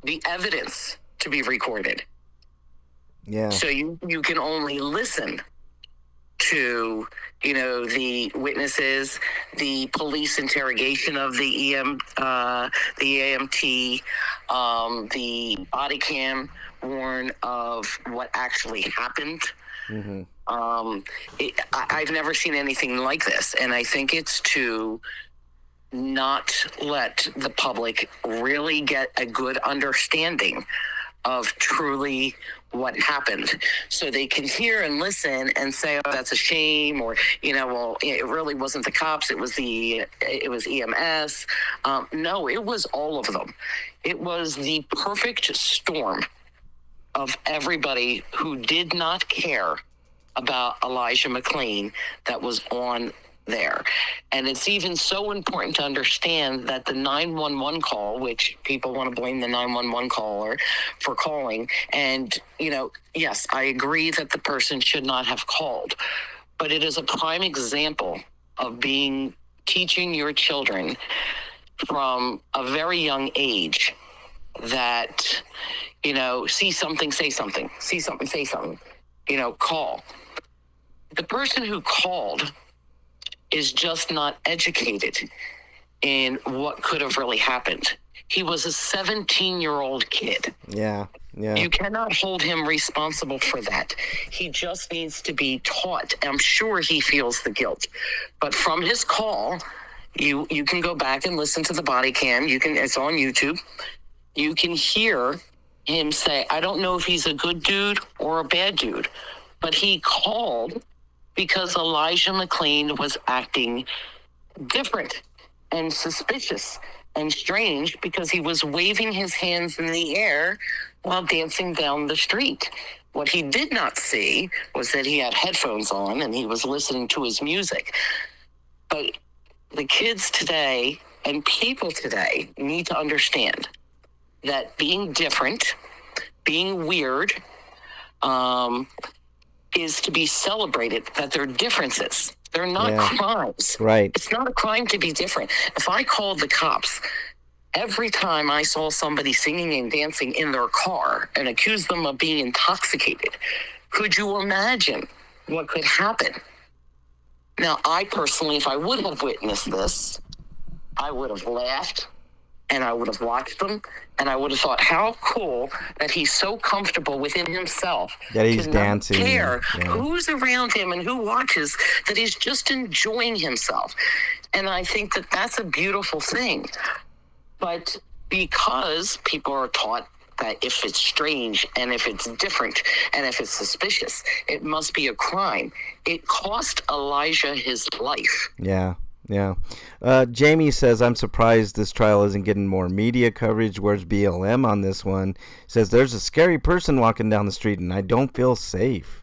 the evidence to be recorded. Yeah. So you can only listen to, the witnesses, the police interrogation of the AMT, the body cam warn of what actually happened. Mm-hmm. I've never seen anything like this, and I think it's to not let the public really get a good understanding of truly what happened, so they can hear and listen and say, oh, that's a shame, or it really wasn't the cops, it was EMS. No, it was all of them. It was the perfect storm of everybody who did not care about Elijah McClain that was on there. And it's even so important to understand that the 911 call, which people want to blame the 911 caller for calling, and yes, I agree that the person should not have called, but it is a prime example of teaching your children from a very young age that see something, say something, see something, say something, call. The person who called is just not educated in what could have really happened. He was a 17-year-old kid. Yeah. You cannot hold him responsible for that. He just needs to be taught. I'm sure he feels the guilt. But from his call, you can go back and listen to the body cam. It's on YouTube. You can hear him say, I don't know if he's a good dude or a bad dude, but he called because Elijah McClain was acting different and suspicious and strange, because he was waving his hands in the air while dancing down the street. What he did not see was that he had headphones on and he was listening to his music. But the kids today and people today need to understand that being different, being weird, is to be celebrated, that they're differences. They're not crimes. Right. It's not a crime to be different. If I called the cops every time I saw somebody singing and dancing in their car and accused them of being intoxicated, could you imagine what could happen? Now, I personally, if I would have witnessed this, I would have laughed and I would have watched them, and I would have thought, how cool that he's so comfortable within himself that he's to dancing, not care who's around him and who watches, that he's just enjoying himself. And I think that that's a beautiful thing. But because people are taught that if it's strange and if it's different and if it's suspicious, it must be a crime. It cost Elijah his life. Yeah. Yeah. Jamie says, I'm surprised this trial isn't getting more media coverage. Where's BLM on this one? Says, there's a scary person walking down the street and I don't feel safe.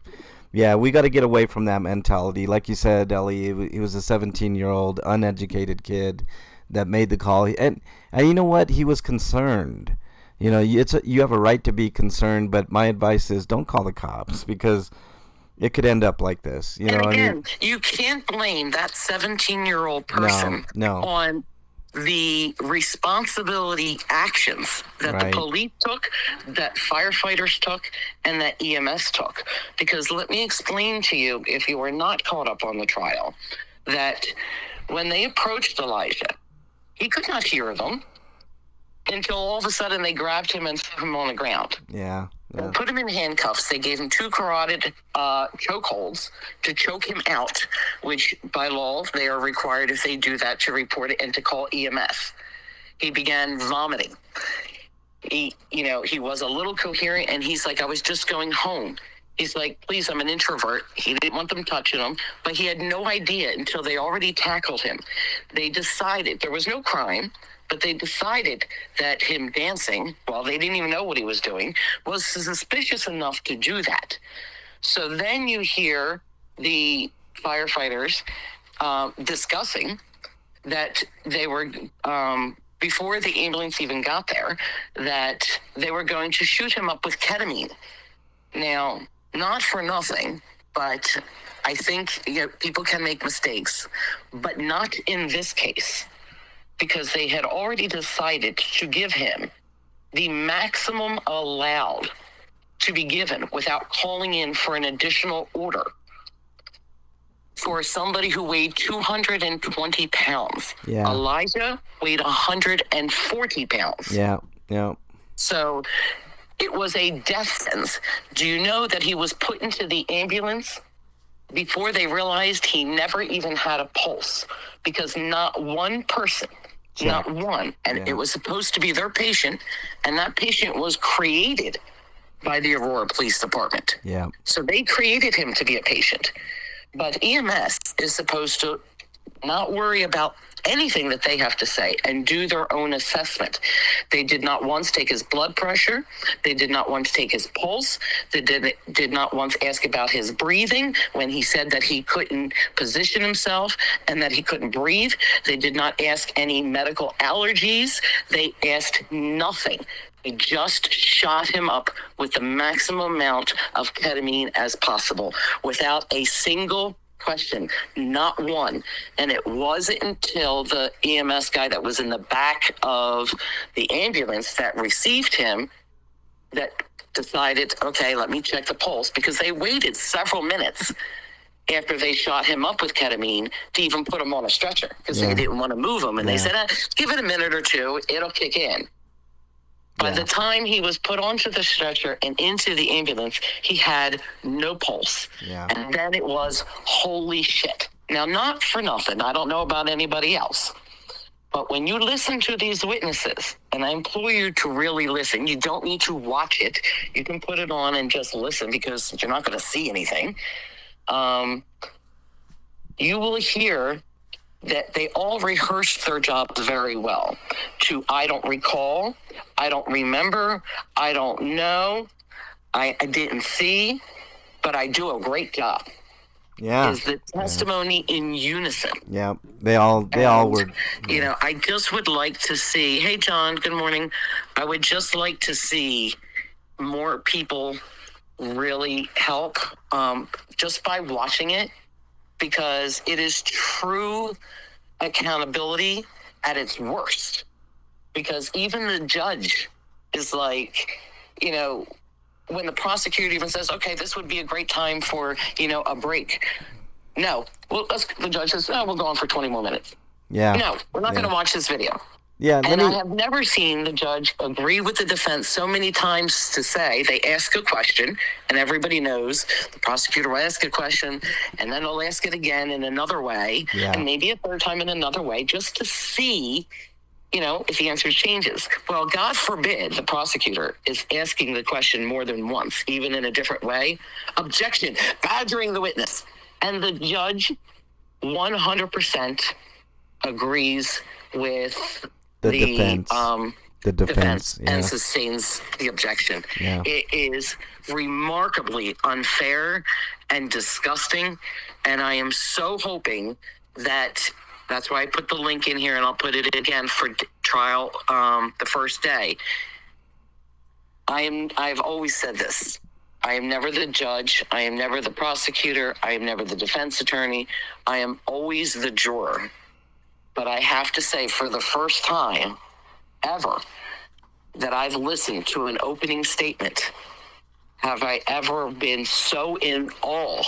Yeah, we got to get away from that mentality. Like you said, Ellie, he was a 17-year-old uneducated kid that made the call. And you know what? He was concerned. You know, you have a right to be concerned, but my advice is don't call the cops because it could end up like this. You know, and again, you can't blame that 17-year-old person no. on the responsibility actions that the police took, that firefighters took, and that EMS took. Because let me explain to you, if you are not caught up on the trial, that when they approached Elijah, he could not hear them until all of a sudden they grabbed him and threw him on the ground. Yeah. And put him in handcuffs. They gave him 2 carotid chokeholds to choke him out, which by law they are required, if they do that, to report it and to call EMS. He began vomiting. He was a little coherent, and he's like, I was just going home. He's like, please, I'm an introvert. He didn't want them touching him, but he had no idea until they already tackled him. They decided there was no crime, but they decided that him dancing, well, they didn't even know what he was doing, was suspicious enough to do that. So then you hear the firefighters discussing that they were, before the ambulance even got there, that they were going to shoot him up with ketamine. Now, not for nothing, but I think people can make mistakes, but not in this case, because they had already decided to give him the maximum allowed to be given without calling in for an additional order for somebody who weighed 220 pounds. Yeah. Elijah weighed 140 pounds. Yeah. So it was a death sentence. Do you know that he was put into the ambulance before they realized he never even had a pulse? Because not one person, not one, and it was supposed to be their patient, and that patient was created by the Aurora Police Department. Yeah. So they created him to be a patient. But EMS is supposed to not worry about anything that they have to say and do their own assessment. They did not once take his blood pressure. They did not once take his pulse. They did not once ask about his breathing when he said that he couldn't position himself and that he couldn't breathe. They did not ask any medical allergies. They asked nothing. They just shot him up with the maximum amount of ketamine as possible without a single question, not one. And it wasn't until the EMS guy that was in the back of the ambulance that received him that decided, okay, let me check the pulse, because they waited several minutes after they shot him up with ketamine to even put him on a stretcher, because they didn't want to move him. And they said, give it a minute or two, it'll kick in. By the time he was put onto the stretcher and into the ambulance, he had no pulse. Yeah. And then it was, holy shit. Now, not for nothing. I don't know about anybody else. But when you listen to these witnesses, and I implore you to really listen, you don't need to watch it. You can put it on and just listen, because you're not going to see anything. You will hear that they all rehearsed their jobs very well. I don't recall, I don't remember, I don't know, I didn't see, but I do a great job. Yeah. Is the testimony in unison. Yeah. They all were. You know, I just would like to see, hey, John, good morning. I would just like to see more people really help just by watching it, because it is true accountability at its worst. Because even the judge is like, when the prosecutor even says, okay, this would be a great time for, a break. No. Well, the judge says, no, we'll go on for 20 more minutes. Yeah. No, we're not going to watch this video. Yeah. And I have never seen the judge agree with the defense so many times to say they ask a question, and everybody knows the prosecutor will ask a question, and then they'll ask it again in another way, and maybe a third time in another way, just to see, if the answer changes. Well, God forbid the prosecutor is asking the question more than once, even in a different way. Objection, badgering the witness. And the judge 100% agrees with the defense. The defense, and sustains the objection. Yeah. It is remarkably unfair and disgusting, and I am so hoping that's why I put the link in here, and I'll put it again for trial the first day. I've always said this. I am never the judge. I am never the prosecutor. I am never the defense attorney. I am always the juror. But I have to say, for the first time ever that I've listened to an opening statement, have I ever been so in awe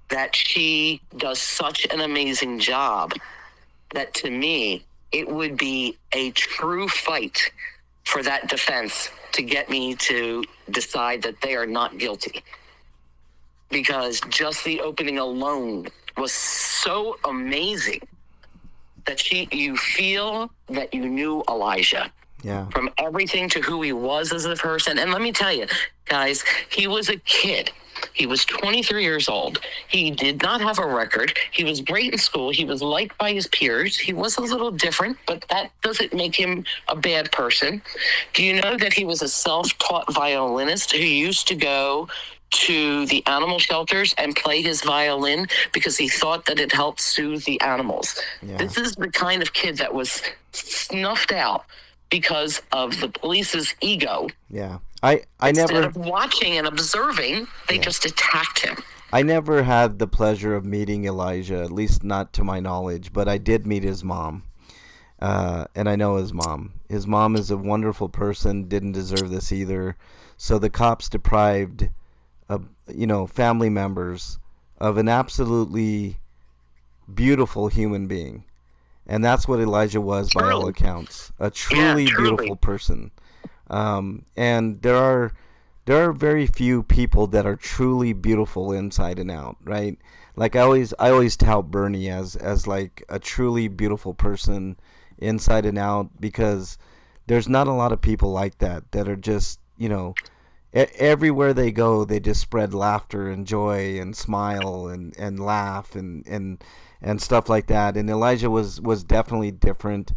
that she does such an amazing job that, to me, it would be a true fight for that defense to get me to decide that they are not guilty. Because just the opening alone was so amazing that you feel that you knew Elijah. Yeah. From everything to who he was as a person. And let me tell you, guys, he was a kid. He was 23 years old. He did not have a record. He was great in school. He was liked by his peers. He was a little different, but that doesn't make him a bad person. Do you know that he was a self-taught violinist who used to go to the animal shelters and play his violin because he thought that it helped soothe the animals? Yeah. This is the kind of kid that was snuffed out because of the police's ego. Yeah. I Instead never of watching and observing, they just attacked him. I never had the pleasure of meeting Elijah, at least not to my knowledge, but I did meet his mom. And I know his mom. His mom is a wonderful person, didn't deserve this either. So the cops deprived family members of an absolutely beautiful human being. And that's what Elijah was by all accounts. A truly beautiful person. And there are very few people that are truly beautiful inside and out, right? Like I always tout Bernie as like a truly beautiful person inside and out, because there's not a lot of people like that are just, everywhere they go, they just spread laughter and joy and smile and laugh and stuff like that. And Elijah was definitely different,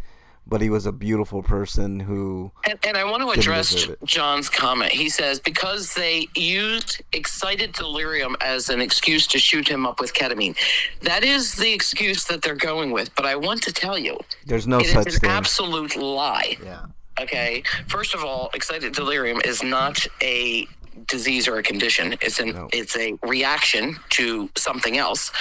but he was a beautiful person who... And I want to address John's comment. He says, because they used excited delirium as an excuse to shoot him up with ketamine. That is the excuse that they're going with. But I want to tell you, there's no such thing. It is an absolute lie. Yeah. Okay? First of all, excited delirium is not a disease or a condition. It's a reaction to something else.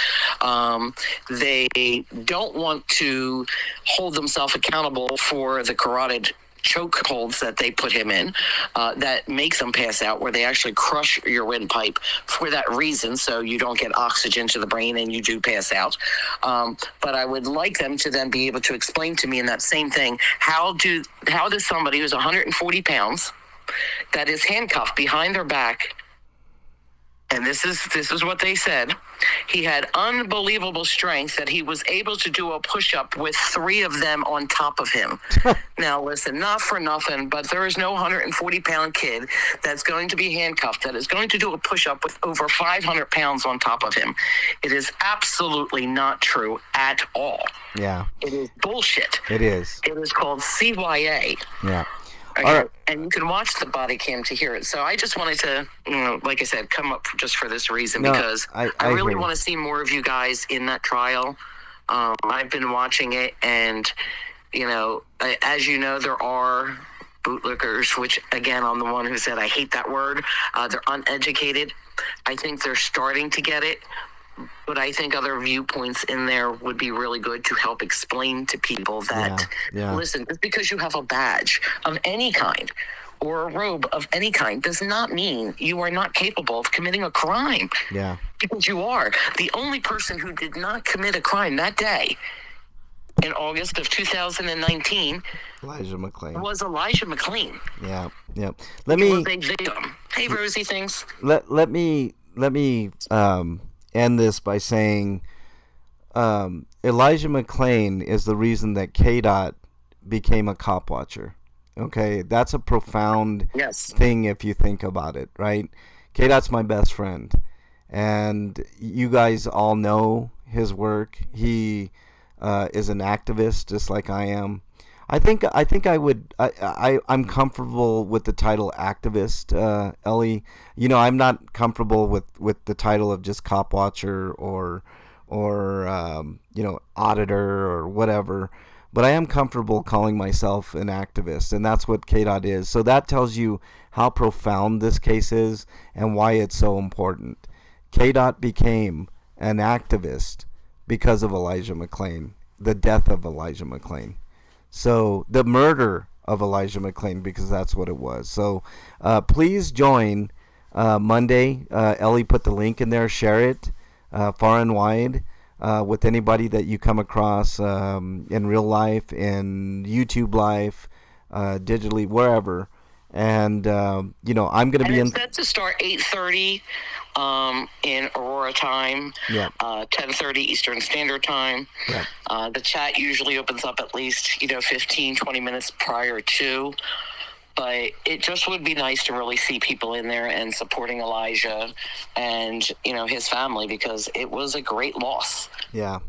They don't want to hold themselves accountable for the carotid chokeholds that they put him in that makes him pass out, where they actually crush your windpipe for that reason, so you don't get oxygen to the brain and you do pass out. But I would like them to then be able to explain to me in that same thing, how does somebody who's 140 pounds that is handcuffed behind their back, and this is what they said, he had unbelievable strength that he was able to do a push-up with 3 of them on top of him. Now listen, not for nothing, but there is no 140-pound kid that's going to be handcuffed that is going to do a push-up with over 500 pounds on top of him. It is absolutely not true at all. Yeah. It is bullshit. It is. It is called CYA. Yeah. Okay. Right. And you can watch the body cam to hear it. So I just wanted to, like I said, come up just for this reason, because I really want to see more of you guys in that trial. I've been watching it, and, as you know, there are bootlickers, which, again, I'm the one who said I hate that word. They're uneducated. I think they're starting to get it. But I think other viewpoints in there would be really good to help explain to people that, listen, just because you have a badge of any kind or a robe of any kind does not mean you are not capable of committing a crime. Yeah. Because you are. The only person who did not commit a crime that day in August of 2019 was Elijah McClain. Yeah. Yeah. Hey, Rosie, thanks. Let me end this by saying Elijah McClain is the reason that KDOT became a cop watcher. Okay, that's a profound thing if you think about it, right? KDOT's my best friend, and you guys all know his work. He is an activist, just like I am. I'm comfortable with the title activist, Ellie. I'm not comfortable with the title of just cop watcher or auditor or whatever. But I am comfortable calling myself an activist, and that's what KDOT is. So that tells you how profound this case is and why it's so important. KDOT became an activist because of Elijah McClain, the death of Elijah McClain. So the murder of Elijah McClain, because that's what it was. So please join Monday. Ellie put the link in there. Share it far and wide with anybody that you come across in real life, in YouTube life, digitally, wherever. And I'm going to be in. It's set to start 8:30 in Aurora time. Yeah. 10:30 Eastern Standard Time. Yeah. The chat usually opens up at least 15, 20 minutes prior to. But it just would be nice to really see people in there and supporting Elijah and his family, because it was a great loss. Yeah.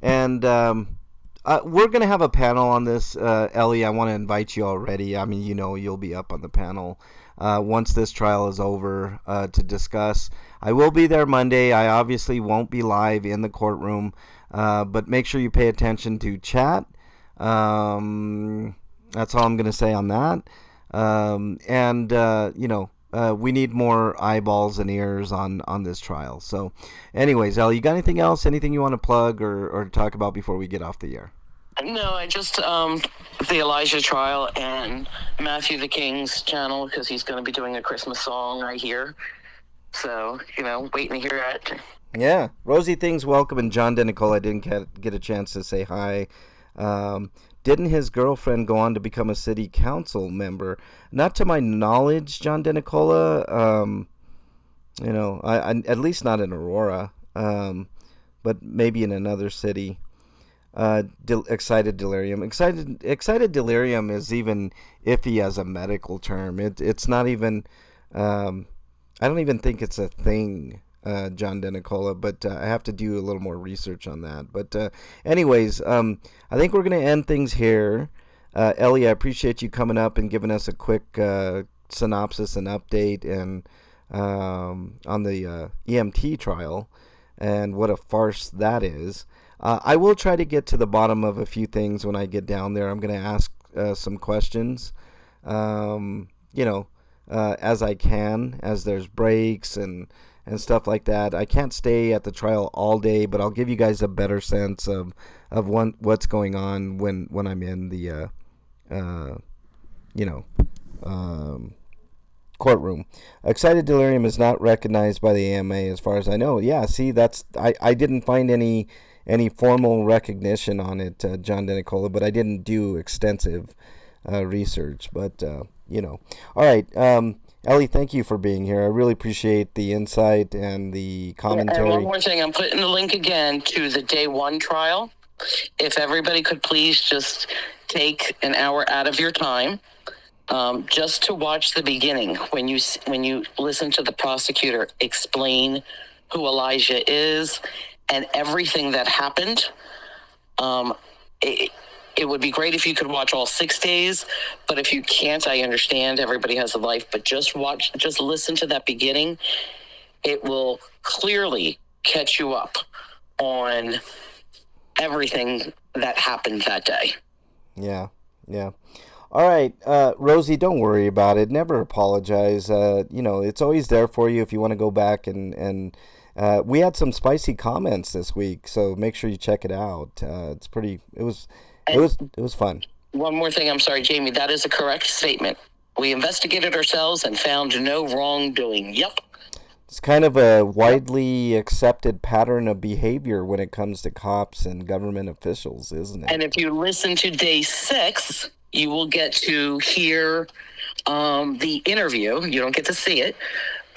And we're going to have a panel on this, Ellie. I want to invite you already. I mean, you'll be up on the panel once this trial is over to discuss. I will be there Monday. I obviously won't be live in the courtroom, but make sure you pay attention to chat. That's all I'm going to say on that. We need more eyeballs and ears on this trial. So anyways, Ellie, you got anything else? Anything you want to plug or talk about before we get off the air? No, I just the Elijah trial and Matthew the King's channel, because he's going to be doing a Christmas song, I hear. So, waiting to hear that. Yeah. Rosie Things, welcome. And John DeNicola, I didn't get a chance to say hi. Didn't his girlfriend go on to become a city council member? Not to my knowledge, John DeNicola. I at least not in Aurora, but maybe in another city. Excited delirium. Excited delirium is even iffy as a medical term. It's not even. I don't even think it's a thing, John DeNicola, but I have to do a little more research on that. But anyways, I think we're going to end things here. Ellie, I appreciate you coming up and giving us a quick synopsis and update and on the EMT trial and what a farce that is. I will try to get to the bottom of a few things when I get down there. I'm going to ask some questions, as I can, as there's breaks and stuff like that. I can't stay at the trial all day, but I'll give you guys a better sense of what's going on when I'm in the courtroom. Excited delirium is not recognized by the AMA as far as I know. Yeah, see, I didn't find any formal recognition on it, John DeNicola, but I didn't do extensive research. But all right, Ellie, thank you for being here. I really appreciate the insight and the commentary. And one more thing, I'm putting the link again to the day one trial. If everybody could please just take an hour out of your time, just to watch the beginning when you listen to the prosecutor explain who Elijah is and everything that happened. It would be great if you could watch all 6 days, but if you can't, I understand everybody has a life, but just listen to that beginning. It will clearly catch you up on everything that happened that day. Yeah. All right, Rosie, don't worry about it. Never apologize. It's always there for you if you want to go back and we had some spicy comments this week, so make sure you check it out. It was fun. One more thing, I'm sorry, Jamie, that is a correct statement. We investigated ourselves and found no wrongdoing. Yep. It's kind of a widely accepted pattern of behavior when it comes to cops and government officials, isn't it? And if you listen to day 6, you will get to hear the interview. You don't get to see it,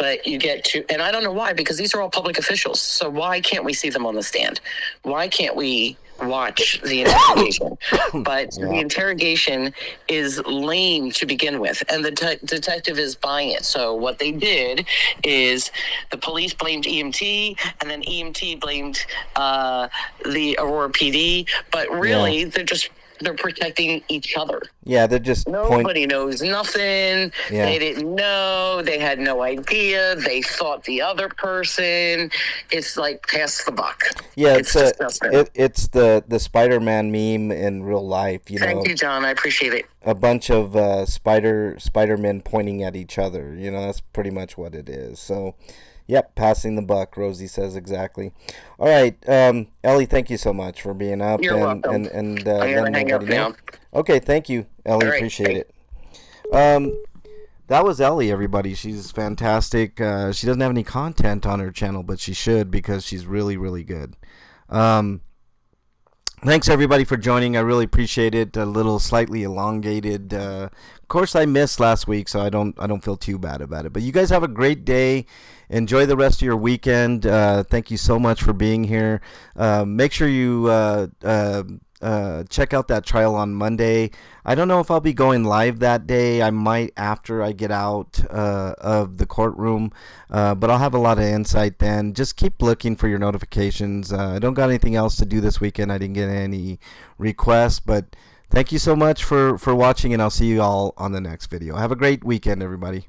but you get to, and I don't know why, because these are all public officials. So why can't we see them on the stand? Why can't we watch the interrogation? But the interrogation is lame to begin with, and the detective is buying it. So what they did is the police blamed EMT, and then EMT blamed the Aurora PD. But really, they're protecting each other. Yeah, they're just nobody knows nothing. Yeah. They didn't know. They had no idea. They thought the other person. It's like pass the buck. Yeah, it's disgusting. It's the Spider-Man meme in real life. Thank you, John. I appreciate it. A bunch of Spider-Men pointing at each other. That's pretty much what it is. So, yep, passing the buck. Rosie says exactly. All right, Ellie, thank you so much for being up. You're welcome. And I'm gonna hang up now. Okay, thank you, Ellie. Right, appreciate it. That was Ellie, everybody. She's fantastic. She doesn't have any content on her channel, but she should, because she's really, really good. Thanks everybody for joining. I really appreciate it. A little slightly elongated. Of course, I missed last week, so I don't feel too bad about it. But you guys have a great day. Enjoy the rest of your weekend. Thank you so much for being here. Make sure you check out that trial on Monday. I don't know if I'll be going live that day. I might after I get out of the courtroom, but I'll have a lot of insight then. Just keep looking for your notifications. I don't got anything else to do this weekend. I didn't get any requests, but thank you so much for watching, and I'll see you all on the next video. Have a great weekend, everybody.